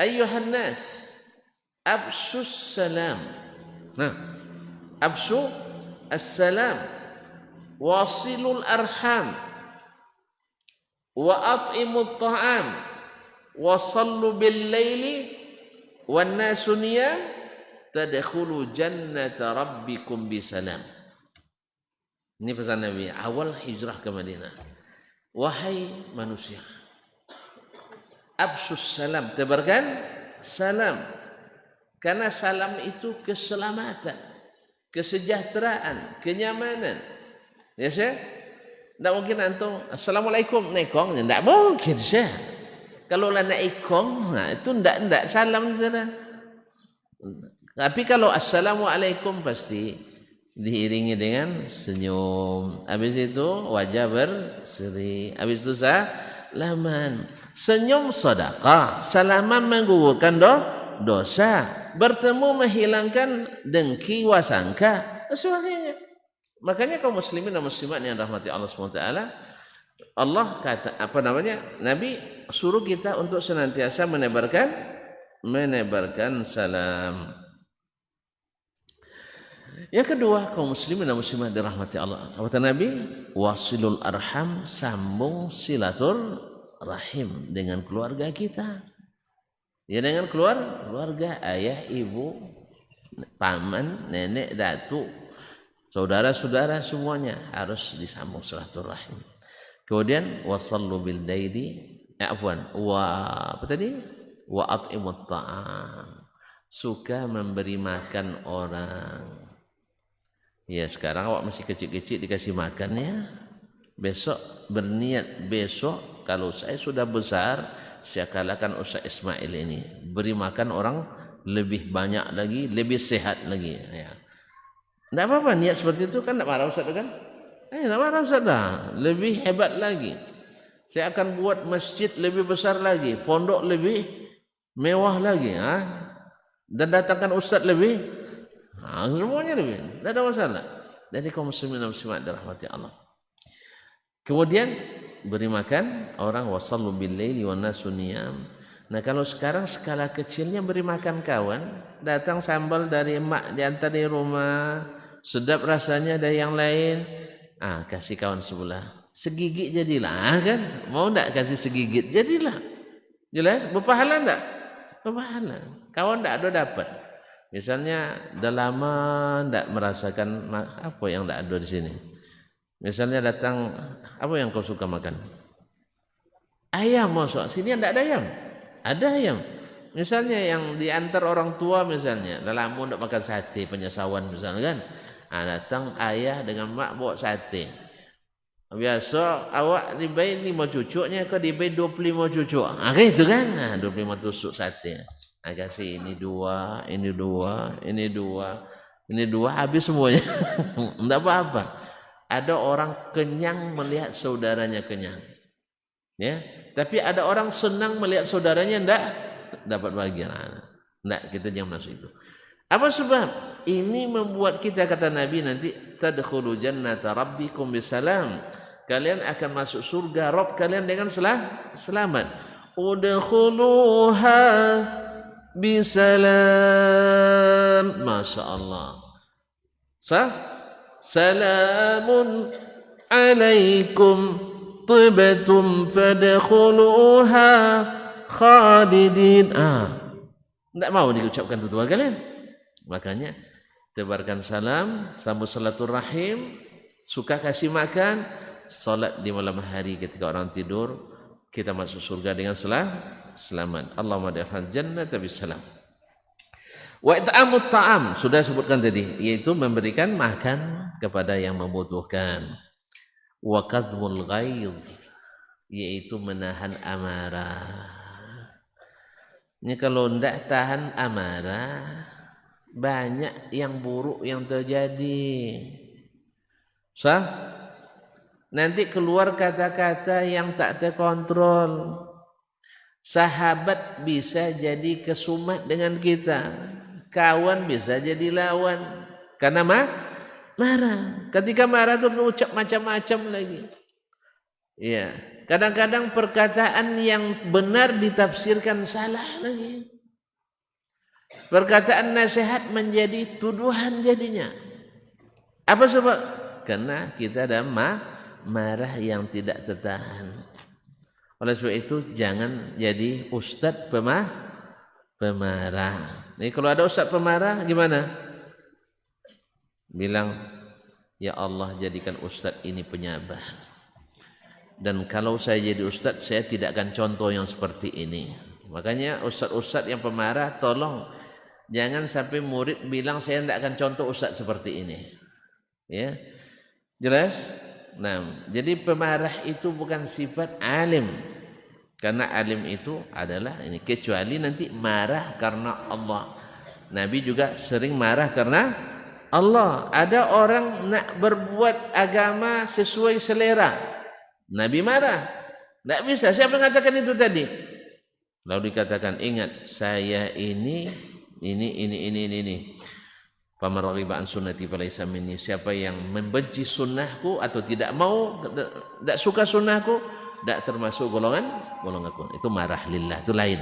Ayyuhan nas, absus salam. Nah, absu as-salam, wasilul arham, wa at'imut ta'am, wa sallu bil laili wan nasu niyam, tadkhulu jannata rabbikum bisalam. Ini pesan Nabi awal hijrah ke Madinah. Wahai manusia, absus salam, tebarkan salam. Karena salam itu keselamatan, kesejahteraan, kenyamanan. Ya Syekh? Tidak mungkin antum assalamualaikum nekong, tidak mungkin Syekh. Kalau lah naikong, itu tidak salam. Tapi kalau assalamualaikum pasti diiringi dengan senyum. Habis itu wajah berseri. Habis itu salaman. Senyum sedekah, salaman menggugurkan dosa, bertemu menghilangkan dengki wasangka, sebagainya. Makanya kaum muslimin dan muslimat yang rahmati Allah SWT, Allah kata Nabi suruh kita untuk senantiasa menebarkan salam. Yang kedua, kaum muslimin dan muslimat dirahmati Allah, kata Nabi, wasilul arham, sambung silatur rahim dengan keluarga kita. Ya, dengan keluarga, ayah, ibu, paman, nenek, datuk, saudara-saudara, semuanya harus disambung silaturahim. Kemudian wasallu bil laili, wa at'imut ta'am, suka memberi makan orang. Ya, sekarang awak masih kecil-kecil dikasih makan ya. Besok berniat, besok kalau saya sudah besar, saya kalahkan Ustaz Ismail ini, beri makan orang lebih banyak lagi, lebih sehat lagi ya. Tidak apa-apa niat seperti itu kan, tidak marah Ustaz kan? Tidak marah Ustaz dah, lebih hebat lagi. Saya akan buat masjid lebih besar lagi, pondok lebih mewah lagi, dan datangkan Ustaz lebih, semuanya lebih, tidak ada masalah. Jadi kaum muslimin dan muslimat dirahmati Allah. Kemudian beri makan orang, wasallu bil laili wan nasu niyam. Nah, kalau sekarang skala kecilnya beri makan kawan, datang sambal dari emak diantar di rumah, sedap rasanya ada yang lain, kasih kawan sebelah, segigit jadilah kan, mau ndak kasih segigit jadilah, jelas berpahala ndak? Berpahala. Kawan ndak ada dapat. Misalnya dah lama ndak merasakan apa yang ndak ada di sini. Misalnya datang, apa yang kau suka makan? Ayam, masuk sini ndak ada ayam. Ada ayam. Misalnya yang diantar orang tua misalnya, dah lama ndak makan sate penyesawan misalnya kan. Datang ayah dengan mak bawa sate. Biasa awak dibayar 5 cucuknya, kau dibayar 25 cucuk. Kan itu kan? 25 tusuk sate. Kasih ini 2, ini 2, ini 2, ini 2, habis semuanya. Enggak apa-apa. Ada orang kenyang melihat saudaranya kenyang. Ya, tapi ada orang senang melihat saudaranya enggak dapat bagian. Enggak, kita jangan masuk itu. Apa sebab? Ini membuat kita, kata Nabi nanti, tadkhulu jannata rabbikum bisalam. Kalian akan masuk surga Rabb kalian dengan selamat. Udkhuluha bisalam. Masya Allah. Salamun alaikum tibtum fadkhuluha khalidin. Tidak mau diucapkan dua kalian. Makanya tebarkan salam, sambut silaturahim, suka kasih makan, salat di malam hari ketika orang tidur, kita masuk surga dengan selamat. Allahumma adkhilna jannata bisalam. Wa it'amut ta'am, sudah sebutkan tadi, yaitu memberikan makan kepada yang membutuhkan. Wa kadhmul ghaidh, yaitu menahan amarah. Ini kalau tidak tahan amarah, banyak yang buruk yang terjadi. Nanti keluar kata-kata yang tak terkontrol. Sahabat bisa jadi kesumat dengan kita, kawan bisa jadi lawan karena marah. Ketika marah itu ucap macam-macam lagi. Ya, kadang-kadang perkataan yang benar ditafsirkan salah lagi. Perkataan nasihat menjadi tuduhan jadinya. Apa sebab? Karena kita ada marah yang tidak tertahan. Oleh sebab itu jangan jadi ustaz pemarah. Nih kalau ada ustaz pemarah gimana? Bilang, ya Allah jadikan ustaz ini penyabar. Dan kalau saya jadi ustaz, saya tidak akan contoh yang seperti ini. Makanya ustaz-ustaz yang pemarah, tolong jangan sampai murid bilang saya tidak akan contoh ustaz seperti ini. Ya, jelas? Nah, jadi pemarah itu bukan sifat alim. Karena alim itu adalah ini, kecuali nanti marah karena Allah. Nabi juga sering marah karena Allah. Ada orang nak berbuat agama sesuai selera, Nabi marah. Tidak bisa. Siapa mengatakan itu tadi? Lalu dikatakan, ingat saya ini. Faman raghiba an sunnati falaysa minni. Siapa yang membenci sunnahku atau tidak mau, tidak suka sunnahku, tidak termasuk golonganku. Itu marah lillah, itu lain.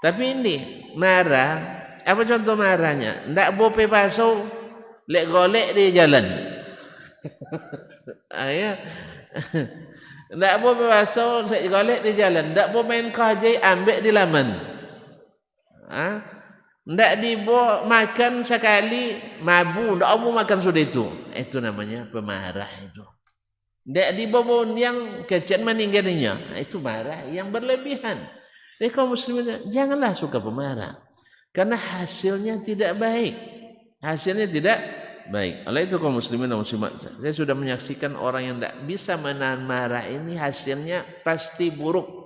Tapi ini marah, apa contoh marahnya? Tidak bope pasu, lek golek di jalan. Ya. Tidak bope pasu, lek golek di jalan. Tidak bope main kahjai, ambil di laman. Tidak dibawa makan sekali, mabu, tidak mau makan sudah itu. Itu namanya pemarah itu. Tidak dibawa yang kecil meninggalnya. Itu marah yang berlebihan. Jadi kaum muslimin janganlah suka pemarah. Karena hasilnya tidak baik. Hasilnya tidak baik. Oleh itu kaum muslimin dan muslimat, saya sudah menyaksikan orang yang tidak bisa menahan marah ini hasilnya pasti buruk.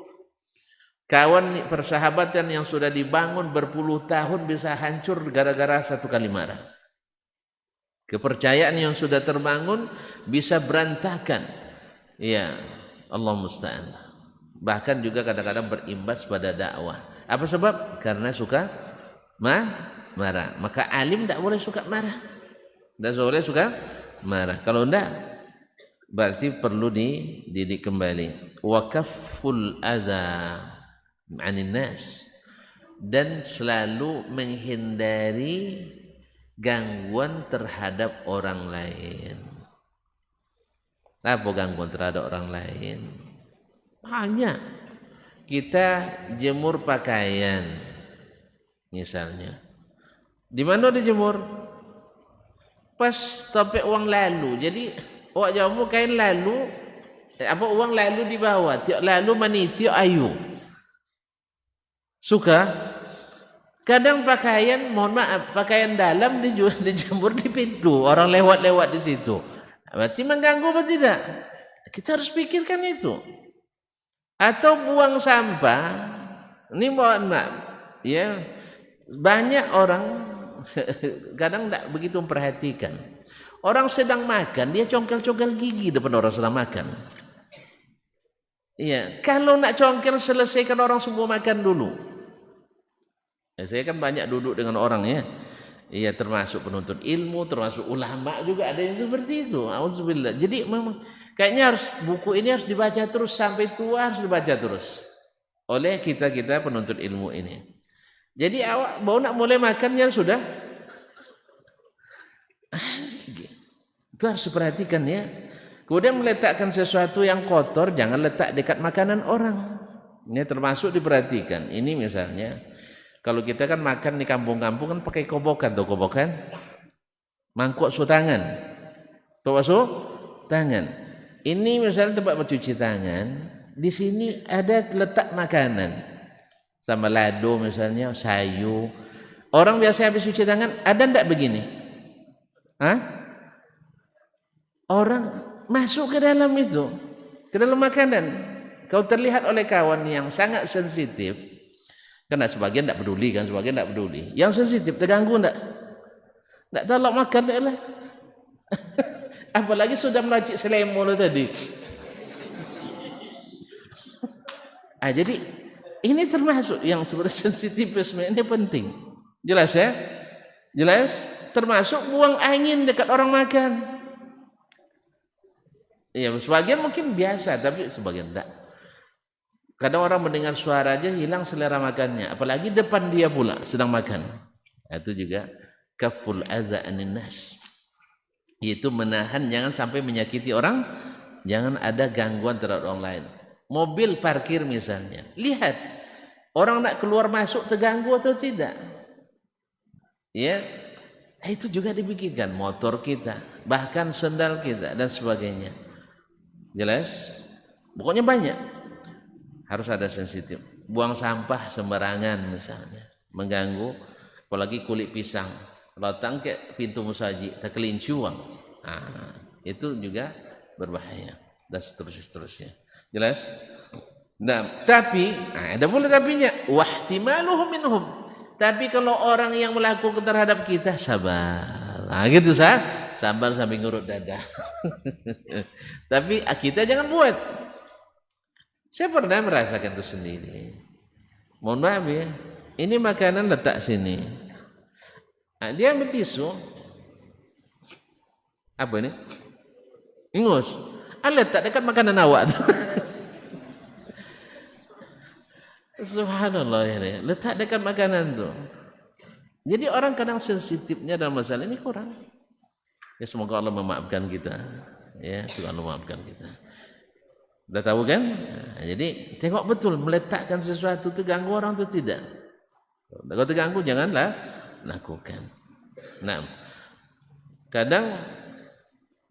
Kawan persahabatan yang sudah dibangun berpuluh tahun bisa hancur gara-gara satu kali marah. Kepercayaan yang sudah terbangun bisa berantakan. Ya, Allah musta'an. Bahkan juga kadang-kadang berimbas pada dakwah. Apa sebab? Karena suka marah. Maka alim tidak boleh suka marah. Tidak boleh suka marah. Kalau tidak, berarti perlu dididik kembali. Wa kafful adza anin nas, dan selalu menghindari gangguan terhadap orang lain. Apa gangguan terhadap orang lain? Banyak. Kita jemur pakaian misalnya. Di mana dijemur? Pas topek uang lalu. Jadi awak jemur kain lalu, uang lalu di bawah. Tiap lalu maniti ayu. Suka? Kadang pakaian, mohon maaf, pakaian dalam dijemur di pintu. Orang lewat-lewat di situ. Berarti mengganggu apa tidak? Kita harus pikirkan itu. Atau buang sampah. Ini mohon maaf, ya, banyak orang kadang tidak begitu memperhatikan. Orang sedang makan, dia congkel-congkel gigi depan orang sedang makan. Iya, kalau nak congkel selesaikan orang semua makan dulu. Saya kan banyak duduk dengan orang ya. Iya, termasuk penuntut ilmu, termasuk ulama juga ada yang seperti itu. Auzubillah. Jadi memang kayaknya buku ini harus dibaca terus sampai tua, harus dibaca terus oleh kita penuntut ilmu ini. Jadi awak mau nak mulai makannya sudah. Itu harus diperhatikan ya. Kemudian meletakkan sesuatu yang kotor jangan letak dekat makanan orang. Ini termasuk diperhatikan. Ini misalnya kalau kita kan makan di kampung-kampung kan pakai kobokan tuh, kobokan. Mangkuk su tangan. Tuh su tangan. Ini misalnya tempat mencuci tangan, di sini ada letak makanan. Sama lado misalnya, sayu. Orang biasa habis cuci tangan, ada ndak begini? Hah? Orang masuk ke dalam itu, ke dalam makanan. Kau terlihat oleh kawan yang sangat sensitif, karena sebagian tidak peduli kan, sebagian tidak peduli. Yang sensitif terganggu enggak? Enggak tahu nak makan dah lah. Apalagi sudah meracik selemol tadi. Jadi ini termasuk yang sebenarnya sensitifisme ini penting. Jelas ya? Jelas? Termasuk buang angin dekat orang makan. Ya, sebagian mungkin biasa, tapi sebagian enggak. Kadang orang mendengar suara aja hilang selera makannya, apalagi depan dia pula sedang makan. Itu juga kaful adza anin nas. Itu menahan jangan sampai menyakiti orang, jangan ada gangguan terhadap orang lain. Mobil parkir misalnya, lihat orang nak keluar masuk terganggu atau tidak. Ya, itu juga dipikirkan, motor kita, bahkan sendal kita dan sebagainya. Jelas? Pokoknya banyak. Harus ada sensitif. Buang sampah sembarangan misalnya, mengganggu, apalagi kulit pisang. Kalau tangkap pintu musaji, terkelincuang. Itu juga berbahaya dan seterusnya. Jelas? Nah, tapi ada pula tapinya, wahtimaluhum minhum. Tapi kalau orang yang melakukan terhadap kita sabar. Gitu sabar sambil ngurut dada. Tapi kita jangan buat. Saya pernah merasakan itu sendiri. Mohon maaf ya, ini makanan letak sini. Dia ambil tisu. Apa ini? Ingus. Letak dekat makanan awak tuh. Subhanallah ya, letak dekat makanan tuh. Jadi orang kadang sensitifnya dalam masalah ini kurang. Ya semoga Allah memaafkan kita. Ya, semoga Allah memaafkan kita. Sudah tahu kan? Jadi tengok betul meletakkan sesuatu itu ganggu orang itu tidak. Kalau terganggu janganlah lakukan. Nah, kadang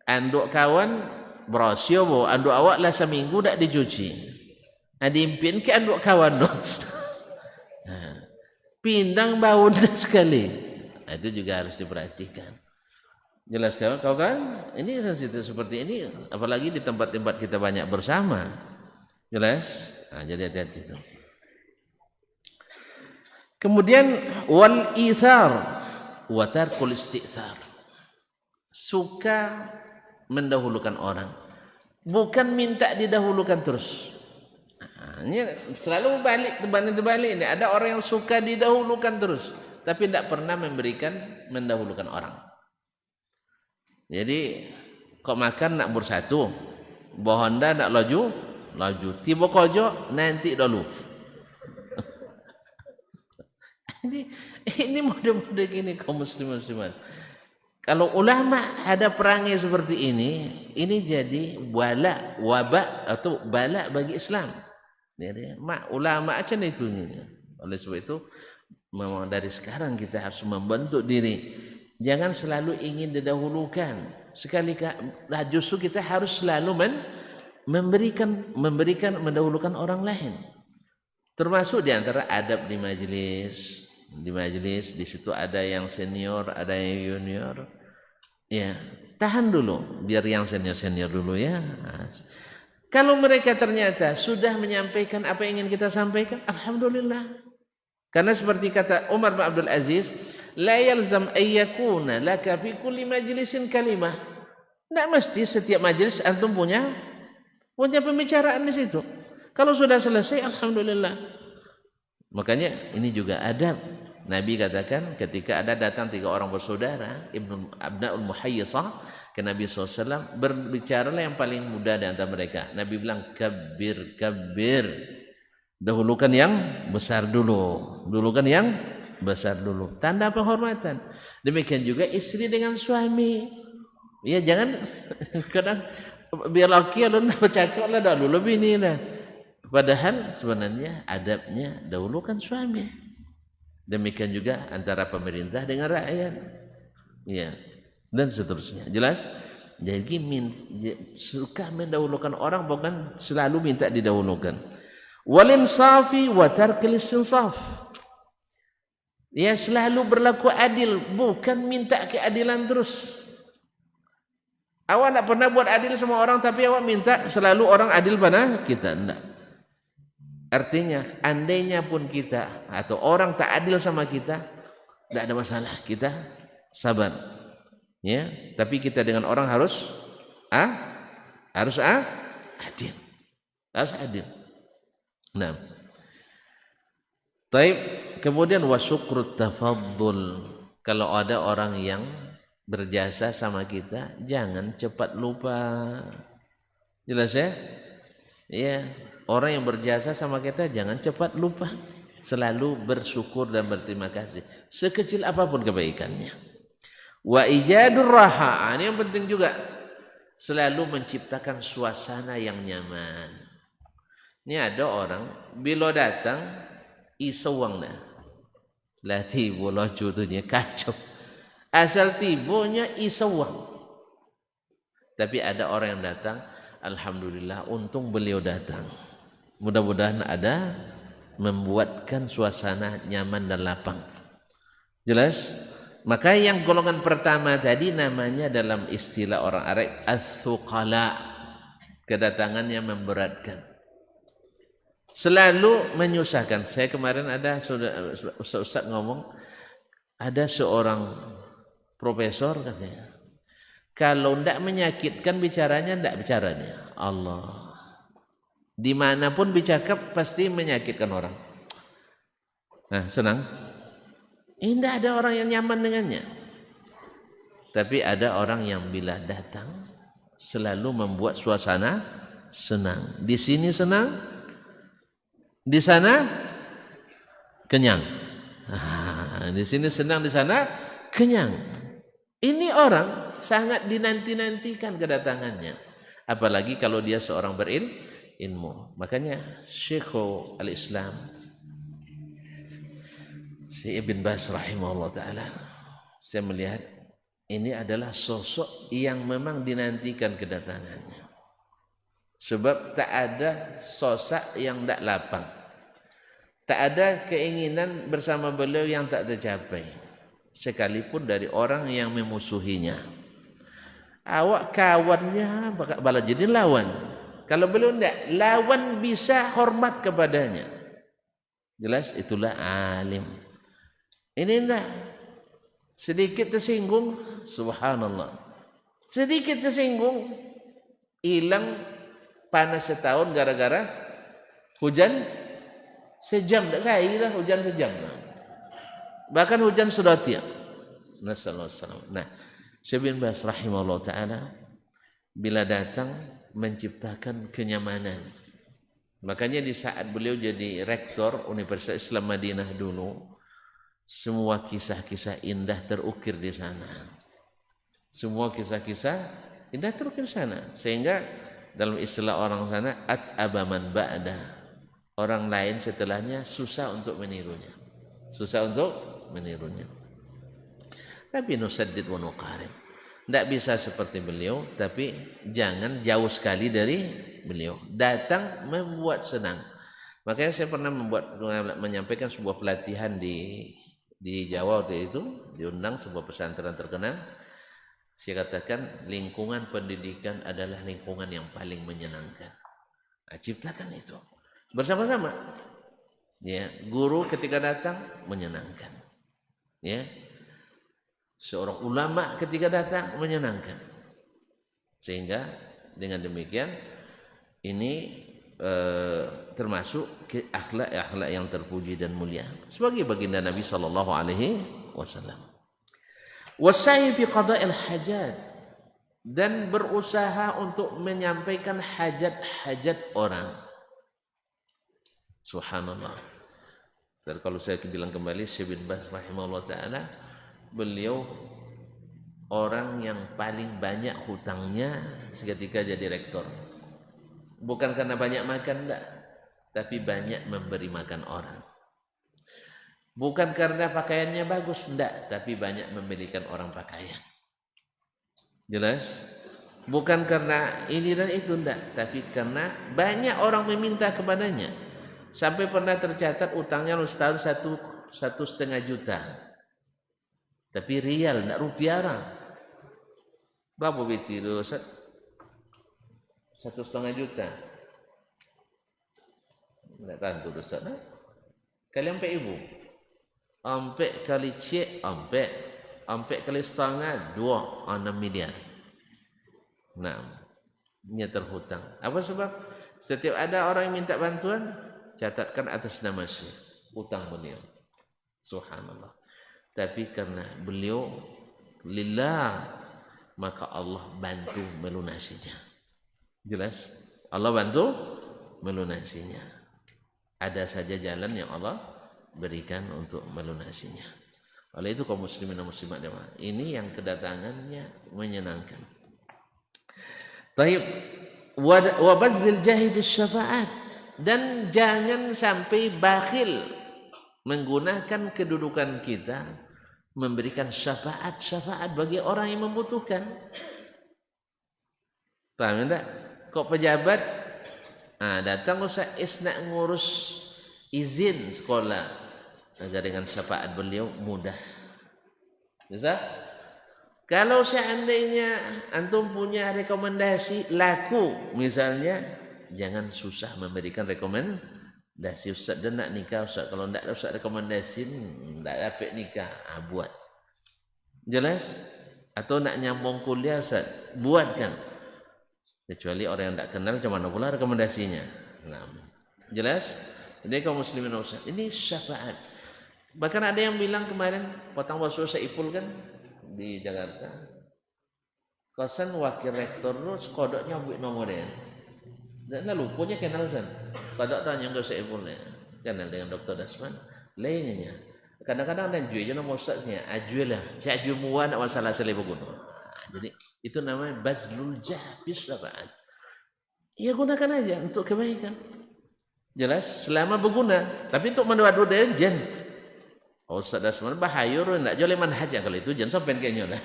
anduk kawan berosio bo, anduk awak lah seminggu tak dicuci. Diimpin ke anduk kawan dong. Pindang bau sekali. Itu juga harus diperhatikan. Jelas kau kan? Ini sensitif seperti ini, apalagi di tempat-tempat kita banyak bersama. Jelas? Jadi hati-hati itu. Kemudian wal ithar wa tarkul istithar. Suka mendahulukan orang, bukan minta didahulukan terus. Ini selalu terbalik ini. Ada orang yang suka didahulukan terus, tapi tidak pernah mendahulukan orang. Jadi kok makan nak bersatu, bohonda nak laju, tiba kojo nanti dulu. Ini mode-mode gini kaum muslimat. Kalau ulama ada perangai seperti ini jadi bala, wabak atau bala bagi Islam. Jadi, ulama aja itu. Oleh sebab itu, memang dari sekarang kita harus membentuk diri. Jangan selalu ingin didahulukan. Justru kita harus selalu mendahulukan orang lain. Termasuk di antara adab di majelis. Di situ ada yang senior, ada yang junior. Ya, tahan dulu biar yang senior dulu ya. Kalau mereka ternyata sudah menyampaikan apa yang ingin kita sampaikan, alhamdulillah. Karena seperti kata Umar bin Abdul Aziz, la yalzam ayyakuna laka fi kulli majlisin kalimah. Tidak mesti setiap majelis antum punya pembicaraan di situ. Kalau sudah selesai, alhamdulillah. Makanya ini juga adab. Nabi katakan ketika ada datang 3 orang bersaudara, Abna'ul Muhayyisah ke Nabi SAW, berbicaralah yang paling muda di antara mereka. Nabi bilang, kabir. Dahulukan yang besar dulu. Tanda penghormatan. Demikian juga istri dengan suami. Ya jangan kadang biar laki lu bercakap lah dahulu lebih ini lah. Padahal sebenarnya adabnya dahulukan suami. Demikian juga antara pemerintah dengan rakyat. Ya. Dan seterusnya. Jelas? Jadi suka mendahulukan orang bukan selalu minta didahulukan. Walin safi wa tarkil istinsaf. Ya selalu berlaku adil, bukan minta keadilan terus. Awak tak pernah buat adil sama orang tapi awak minta selalu orang adil pada kita. Enggak. Artinya andainya pun kita atau orang tak adil sama kita, tidak ada masalah, kita sabar. Ya, tapi kita dengan orang harus adil. Harus adil. Nah. Taib, kemudian wasyukrut tafaddul. Kalau ada orang yang berjasa sama kita, jangan cepat lupa. Jelas ya? Iya, orang yang berjasa sama kita jangan cepat lupa. Selalu bersyukur dan berterima kasih sekecil apapun kebaikannya. Wa ijadur raha, ini yang penting juga. Selalu menciptakan suasana yang nyaman. Ini ada orang bila datang isawang dah. Lah tiba lojo tu dia kacau. Asal tibonya isawang. Tapi ada orang yang datang, alhamdulillah untung beliau datang. Mudah-mudahan ada membuatkan suasana nyaman dan lapang. Jelas? Maka yang golongan pertama tadi namanya dalam istilah orang Arab as-suqala. Kedatangannya memberatkan. Selalu menyusahkan. Saya kemarin ada Ustaz ngomong, ada seorang profesor katanya, kalau tidak menyakitkan bicaranya, tidak bicaranya. Allah. Dimanapun bercakap pasti menyakitkan orang. Nah, senang. Tidak ada orang yang nyaman dengannya. Tapi ada orang yang bila datang selalu membuat suasana senang. Di sini senang, di sana kenyang. Di sini senang, di sana kenyang. Ini orang sangat dinanti-nantikan kedatangannya. Apalagi kalau dia seorang berilmu. Makanya Syekhul Al-Islam si Ibn Baz rahimahullah ta'ala, saya melihat ini adalah sosok yang memang dinantikan kedatangannya. Sebab tak ada sosok yang tak lapang. Tak ada keinginan bersama beliau yang tak tercapai. Sekalipun dari orang yang memusuhinya. Awak kawannya bakal jadi lawan. Kalau beliau tidak, lawan bisa hormat kepadanya. Jelas itulah alim. Ini enggak. Sedikit tersinggung, subhanallah. Sedikit tersinggung, hilang panas setahun gara-gara hujan sejam. Tak saya lah hujan sejam. Bahkan hujan sudatia. Nah, Syekh bin Baz rahimahullah ta'ala bila datang menciptakan kenyamanan. Makanya di saat beliau jadi rektor Universitas Islam Madinah dulu, semua kisah-kisah indah terukir di sana. Semua kisah-kisah indah terus ke sana. Sehingga dalam istilah orang sana at'aba man ba'da. Orang lain setelahnya susah untuk menirunya. Susah untuk menirunya. Tapi nusaddid wa nuqarib. Tidak bisa seperti beliau, tapi jangan jauh sekali dari beliau. Datang membuat senang. Makanya saya pernah menyampaikan sebuah pelatihan di Jawa waktu itu, diundang sebuah pesantren terkenal. Saya katakan lingkungan pendidikan adalah lingkungan yang paling menyenangkan. Nah, ciptakan itu bersama-sama. Ya, guru ketika datang menyenangkan. Ya, seorang ulama ketika datang menyenangkan. Sehingga dengan demikian ini termasuk akhlak yang terpuji dan mulia sebagai baginda Nabi sallallahu alaihi wasallam. Wasai fi qada'il hajat, dan berusaha untuk menyampaikan hajat-hajat orang. Subhanallah. Dan kalau saya bilang kembali Syekh bin Baz rahimahullah taala, beliau orang yang paling banyak hutangnya seketika jadi rektor. Bukan karena banyak makan, enggak, tapi banyak memberi makan orang. Bukan karena pakaiannya bagus, enggak, tapi banyak memberikan orang pakaian. Jelas? Bukan karena ini dan itu, enggak, tapi karena banyak orang meminta kepadanya. Sampai pernah tercatat utangnya setahun 1,5 juta. Tapi rial, enggak rupiah orang. Berapa biti itu? 1,5 juta. Enggak tahu tu Ustaz. Kalian ampe ibu. Ampe kali cek, ampe kali setengah 2,6 miliar. Nah, ini terhutang. Apa sebab? Setiap ada orang yang minta bantuan, catatkan atas nama Syekh, utang beliau. Subhanallah. Tapi karena beliau lillah, maka Allah bantu melunasinya. Jelas? Allah bantu melunasinya. Ada saja jalan yang Allah berikan untuk melunasinya. Oleh itu kaum muslimin dan muslimat jemaah, ini yang kedatangannya menyenangkan. Taib wa bazlil jahi bis syafaat, dan jangan sampai bakhil menggunakan kedudukan kita memberikan syafaat bagi orang yang membutuhkan. Paham tak? Kok pejabat datang Ustaz Is nak ngurus izin sekolah, agar dengan syafaat beliau mudah. Bisa? Kalau seandainya antum punya rekomendasi laku misalnya, jangan susah memberikan rekomendasi. Ustaz dia nak nikah Ustaz, kalau tidak ada Ustaz rekomendasi tidak dapat nikah, buat. Jelas? Atau nak nyambung kuliah Ustaz, buatkan. Kecuali orang yang tidak kenal, macam mana pula rekomendasinya. Nah, jelas? Jadi kaum muslimin Ustaz, ini syafaat. Bahkan ada yang bilang kemarin potong basuh Saipul kan di Jakarta, kosan wakil rektor lu kodoknya ambil nomor dia. Dan lupanya kenal san. Kodok tanya ke Saipul ya, kenal dengan Dr. Dasman. Lainnya, kadang-kadang ada jual je nama ustaznya, ajulah. Saya ajuh muan nak masalah selebu gunung. Jadi itu namanya bazlul jahbis syafaat. Ya gunakan aja untuk kebaikan. Jelas, selama berguna. Tapi untuk menduadu dia jen. Ustaz Dasman bahaya orang nak jual manhaj kalau itu jangan sampai kayaknya lah.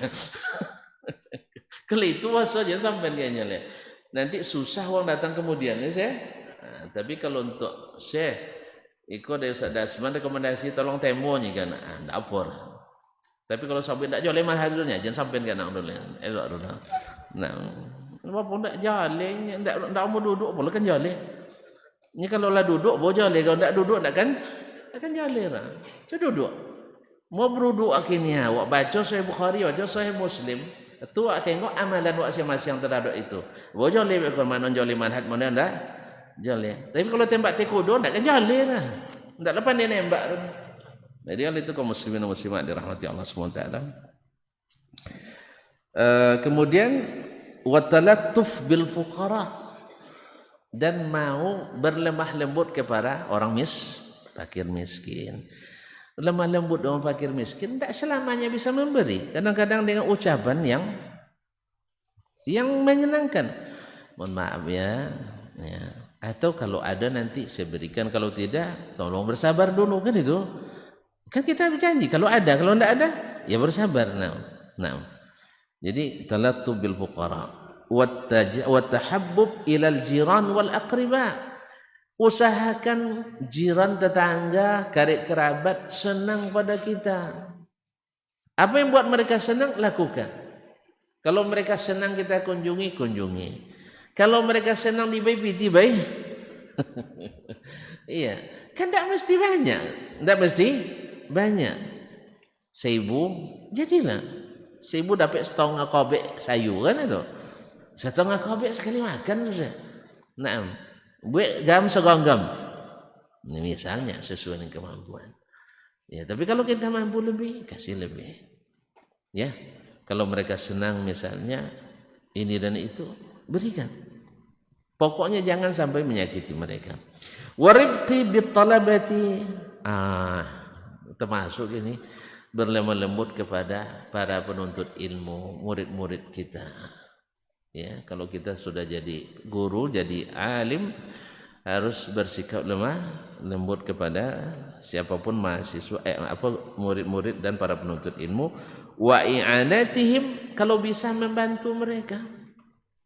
Kalau itu masa jangan sampai kayaknya lah. Nanti susah orang datang kemudian ya saya. Tapi kalau untuk saya ikut dari Ustaz Dasman rekomendasi tolong temo ni kan, tidak apor. Tapi kalau sampai tidak jual manhajnya jangan sampai kan nak dulu. Elok dulu. Nah, apa tidak jalan, tidak mau duduk boleh kan jalan. Ini kalau lah duduk boleh jalan, kalau tidak duduk tak kan akan jalan lah. Saya duduk. Mau berduduk akhirnya, awak baca Sahih Bukhari, baca Sahih Muslim, tu awak tengok amalan awak masing-masing terhadap itu. Boleh jalan kalau mana jalan manhaj mana dah jalan. Tapi kalau tembak tekodo tak kan jalan lah. Tak lepas dia nembak. Jadi oleh itu kaum muslimin dan muslimat dirahmati Allah SWT. Kemudian watalattuf bil fuqara, dan mau berlemah lembut kepada orang fakir miskin. Lemah lembut dengan fakir miskin tidak selamanya bisa memberi. Kadang-kadang dengan ucapan yang yang menyenangkan. Mohon maaf ya. Atau kalau ada nanti saya berikan, kalau tidak tolong bersabar dulu, kan itu. Kan kita berjanji kalau ada, kalau tidak ada ya bersabar. Nah. Jadi talattu bil fuqara wa tahabbub ilal jiran wal aqriba. Usahakan jiran, tetangga, karib kerabat senang pada kita. Apa yang buat mereka senang, lakukan. Kalau mereka senang kita kunjungi. Kalau mereka senang tibai. Iya, kan tidak mesti banyak. 1.000 jadilah. 1.000 dapat setengah kobek sayur kan itu. Setengah kobek sekali makan sudah. Nah, buat gam segonggam. Ini misalnya sesuai dengan kemampuan. Ya, tapi kalau kita mampu lebih, kasih lebih. Ya, kalau mereka senang misalnya ini dan itu, berikan. Pokoknya jangan sampai menyakiti mereka. Waribqi bitalabati. Termasuk ini berlemah lembut kepada para penuntut ilmu, murid-murid kita. Ya, kalau kita sudah jadi guru, jadi alim, harus bersikap lemah lembut kepada siapapun mahasiswa, murid-murid dan para penuntut ilmu. Wa i'anatihim, kalau bisa membantu mereka.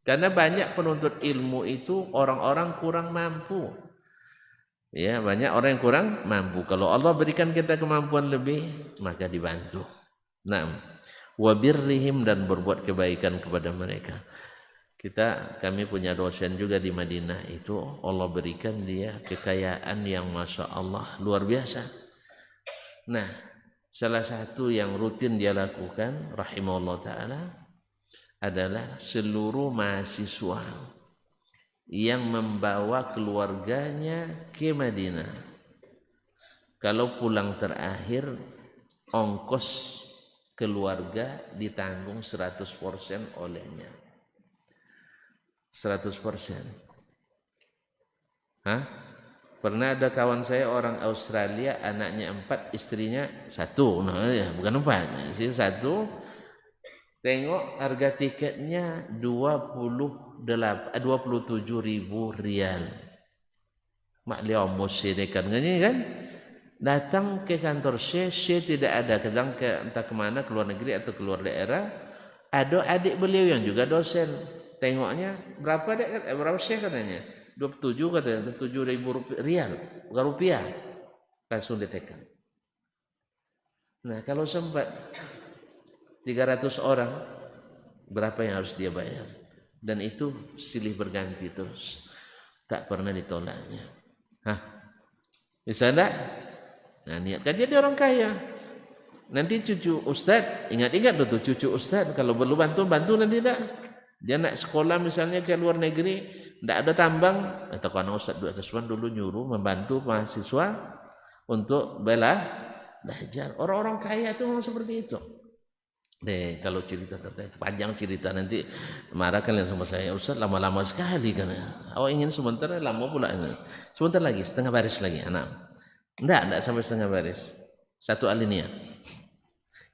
Karena banyak penuntut ilmu itu orang-orang kurang mampu. Ya, banyak orang yang kurang mampu. Kalau Allah berikan kita kemampuan lebih, maka dibantu. Naam. Wa birrihim, dan berbuat kebaikan kepada mereka. Kami punya dosen juga di Madinah, itu Allah berikan dia kekayaan yang Masya Allah luar biasa. Nah, salah satu yang rutin dia lakukan rahimahullah ta'ala adalah seluruh mahasiswa yang membawa keluarganya ke Madinah, kalau pulang terakhir ongkos keluarga ditanggung 100% olehnya. 100%. Pernah ada kawan saya orang Australia, anaknya 4, istrinya 1. Nah, ya, bukan 4, istri 1. Tengok harga tiketnya 27.000 rial. Mak liamus kan ini kan. Datang ke kantor Syekh tidak ada, kadang entah kemana, ke luar negeri atau keluar daerah. Ada adik beliau yang juga dosen. Tengoknya berapa Syekh katanya? 27 katanya, 27.000 rial, bukan rupiah. Langsung ditekan. Nah, kalau sempat 300 orang, berapa yang harus dia bayar? Dan itu silih berganti terus, tak pernah ditolaknya. Bisa enggak? Nah, niatkan dia orang kaya. Nanti cucu ustaz, ingat-ingat tuh cucu ustaz, kalau perlu bantu nanti tak. Dia nak sekolah misalnya ke luar negeri, tidak ada tambang, atau karena Ustaz dulu nyuruh membantu mahasiswa untuk belajar. Orang-orang kaya itu memang seperti itu. Kalau cerita panjang cerita, nanti marah kalian sama saya, Ustaz lama-lama sekali kan. Ingin sebentar, lama pula ini. Sebentar lagi, setengah baris lagi, anak. Tidak sampai setengah baris. 1 alinea.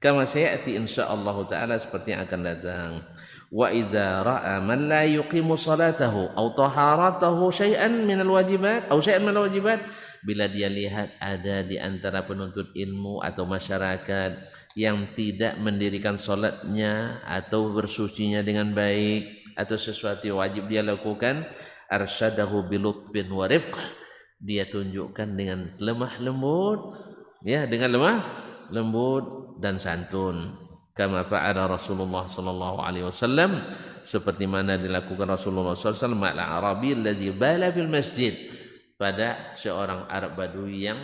Kama sayati insyaallah taala, seperti yang akan datang. Wa idza ra'a man la yuqimu salatahu aw taharatahu syai'an minal wajibat aw syai'an minal wajibat, bila dia lihat ada di antara penuntut ilmu atau masyarakat yang tidak mendirikan salatnya atau bersucinya dengan baik atau sesuatu yang wajib dia lakukan, arsyadahu bilutfin wa rifq, dia tunjukkan dengan lemah lembut, ya, dengan lemah lembut dan santun. Kama fa'ala Rasulullah sallallahu alaihi wasallam, seperti mana dilakukan Rasulullah sallallahu alaihi wasallam ma'al Arabi allazi bala fil masjid, pada seorang Arab Badui yang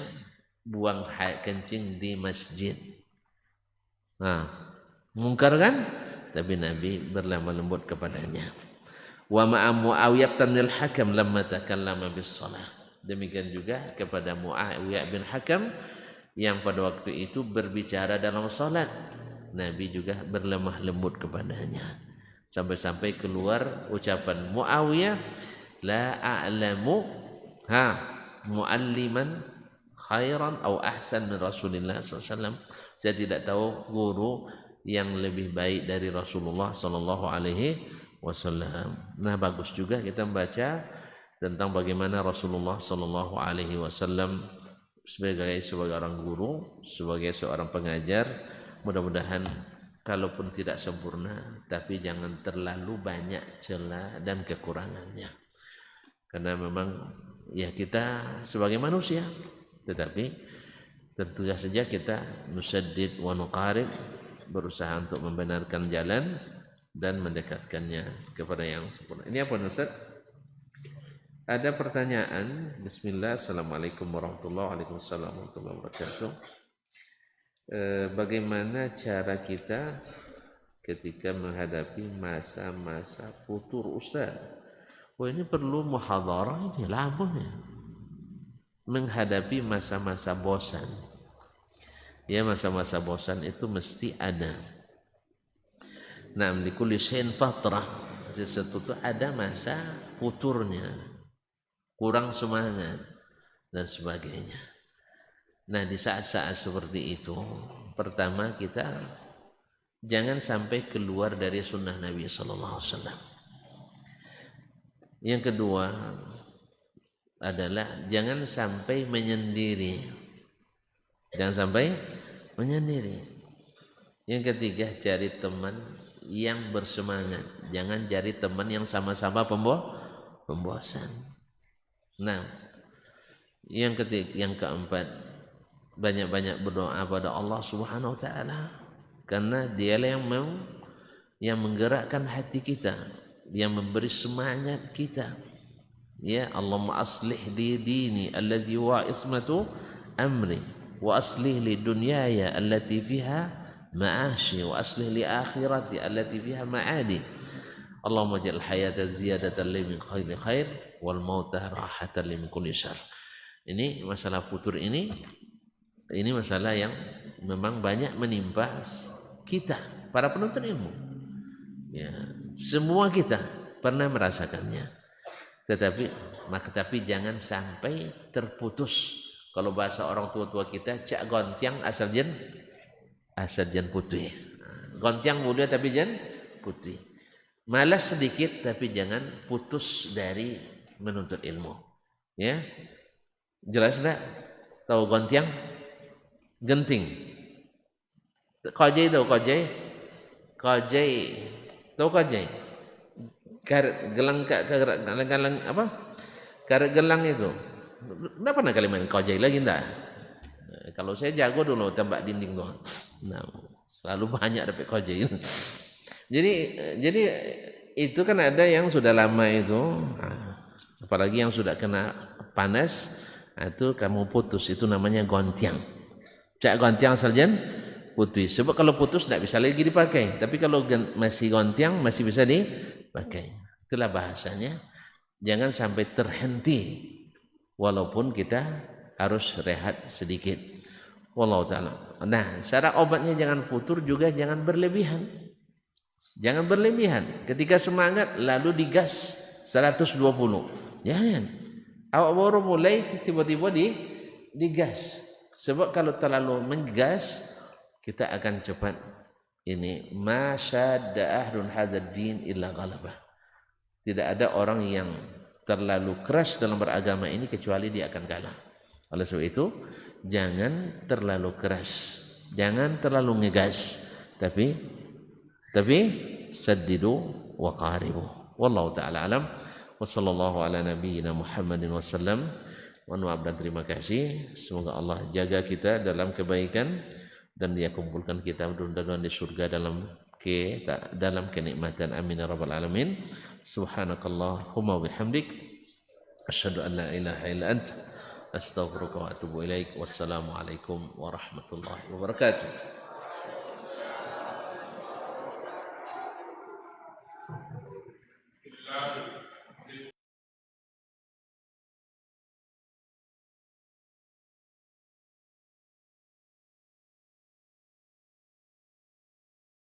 buang kencing di masjid. Mungkar kan? Tapi Nabi berlemah lembut kepadanya. Wa ma'a Muawiyah bin al-Hakam lamma takallama bis shalah. Demikian juga kepada Muawiyah bin Hakam yang pada waktu itu berbicara dalam salat, Nabi juga berlemah lembut kepadanya. Sampai-sampai keluar ucapan Muawiyah, la a'lamu mu'alliman khairan atau ahsan min Rasulillah SAW. Saya tidak tahu guru yang lebih baik dari Rasulullah sallallahu alaihi wasallam. Nah, bagus juga kita membaca tentang bagaimana Rasulullah sallallahu alaihi wasallam sebagai orang guru, sebagai seorang pengajar. Mudah-mudahan kalaupun tidak sempurna, tapi jangan terlalu banyak celah dan kekurangannya. Karena memang ya kita sebagai manusia, tetapi tentu saja kita nusaddid wa nuqarib, berusaha untuk membenarkan jalan dan mendekatkannya kepada yang sempurna. Ini apa Ustaz? Ada pertanyaan. Bismillah. Assalamualaikum warahmatullahi wabarakatuh. Bagaimana cara kita ketika menghadapi masa-masa futur Ustaz? Wah, ini perlu muhadharah ini lama ya. Menghadapi masa-masa bosan. Ya, masa-masa bosan itu mesti ada. Nah, likulli syai'in fatrah. Sesuatu itu ada masa futurnya. Kurang semangat dan sebagainya. Nah, di saat-saat seperti itu, pertama kita jangan sampai keluar dari sunnah Nabi sallallahu alaihi wasallam. Yang kedua adalah jangan sampai menyendiri. Jangan sampai menyendiri. Yang ketiga, cari teman yang bersemangat. Jangan cari teman yang sama-sama pembosan. Nah, yang keempat, banyak-banyak berdoa pada Allah Subhanahu wa taala, karena Dialah yang menggerakkan hati kita, yang memberi semangat kita. Ya, Allahumma aslih li dini allazi wa ismatu amri wa aslih li dunyaya allati fiha ma'ashi wa aslih li akhirati allati fiha ma'adi. Allahumma ja'al hayata ziyadatan li min khairi khair wal mauta rahatan li min kulli syarr. Ini masalah futur ini masalah yang memang banyak menimpa kita para penuntut ilmu. Ya, semua kita pernah merasakannya. Tapi jangan sampai terputus. Kalau bahasa orang tua-tua kita, cak gontiang asal jen putih. Gontiang muda tapi jen putih. Malas sedikit tapi jangan putus dari menuntut ilmu. Ya, jelas tak? Tahu gontiang? Genting. Kojai tahu kojai? Kojai tahu kojai? Gelang apa? Karet gelang itu. Enggak pernah kali main kojai lagi enggak? Kalau saya jago dulu tembak dinding doang. Nah, selalu banyak dapat kojai. Jadi itu kan ada yang sudah lama itu, apalagi yang sudah kena panas, itu kamu putus, itu namanya gontiang. Cak gontiang sarjan putih. Sebab kalau putus tidak bisa lagi dipakai. Tapi kalau masih gontiang masih bisa dipakai. Itulah bahasanya. Jangan sampai terhenti walaupun kita harus rehat sedikit. Wallahu ta'ala. Nah, syarat obatnya jangan futur, juga jangan berlebihan. Jangan berlebihan. Ketika semangat lalu digas 120. Jangan. Awak baru mulai tiba-tiba digas. Sebab kalau terlalu menggas kita akan cepat ini masyadda ahlun hadzal din illa ghalabah. Tidak ada orang yang terlalu keras dalam beragama ini kecuali dia akan kalah. Oleh sebab itu jangan terlalu keras, jangan terlalu ngegas, tapi saddidu wa qaribu. Wallahu taala alam. Wa sallallahu ala nabiyyina Muhammadin wasallam. Mohon dan terima kasih. Semoga Allah jaga kita dalam kebaikan dan Dia kumpulkan kita mudah-mudahan di surga dalam kenikmatan. Amin ya rabbal alamin. Subhanakallahumma bihamdik asyhadu an la ilaha illa anta astaghfiruka wa atubu ilaik. Wassalamualaikum warahmatullahi wabarakatuh.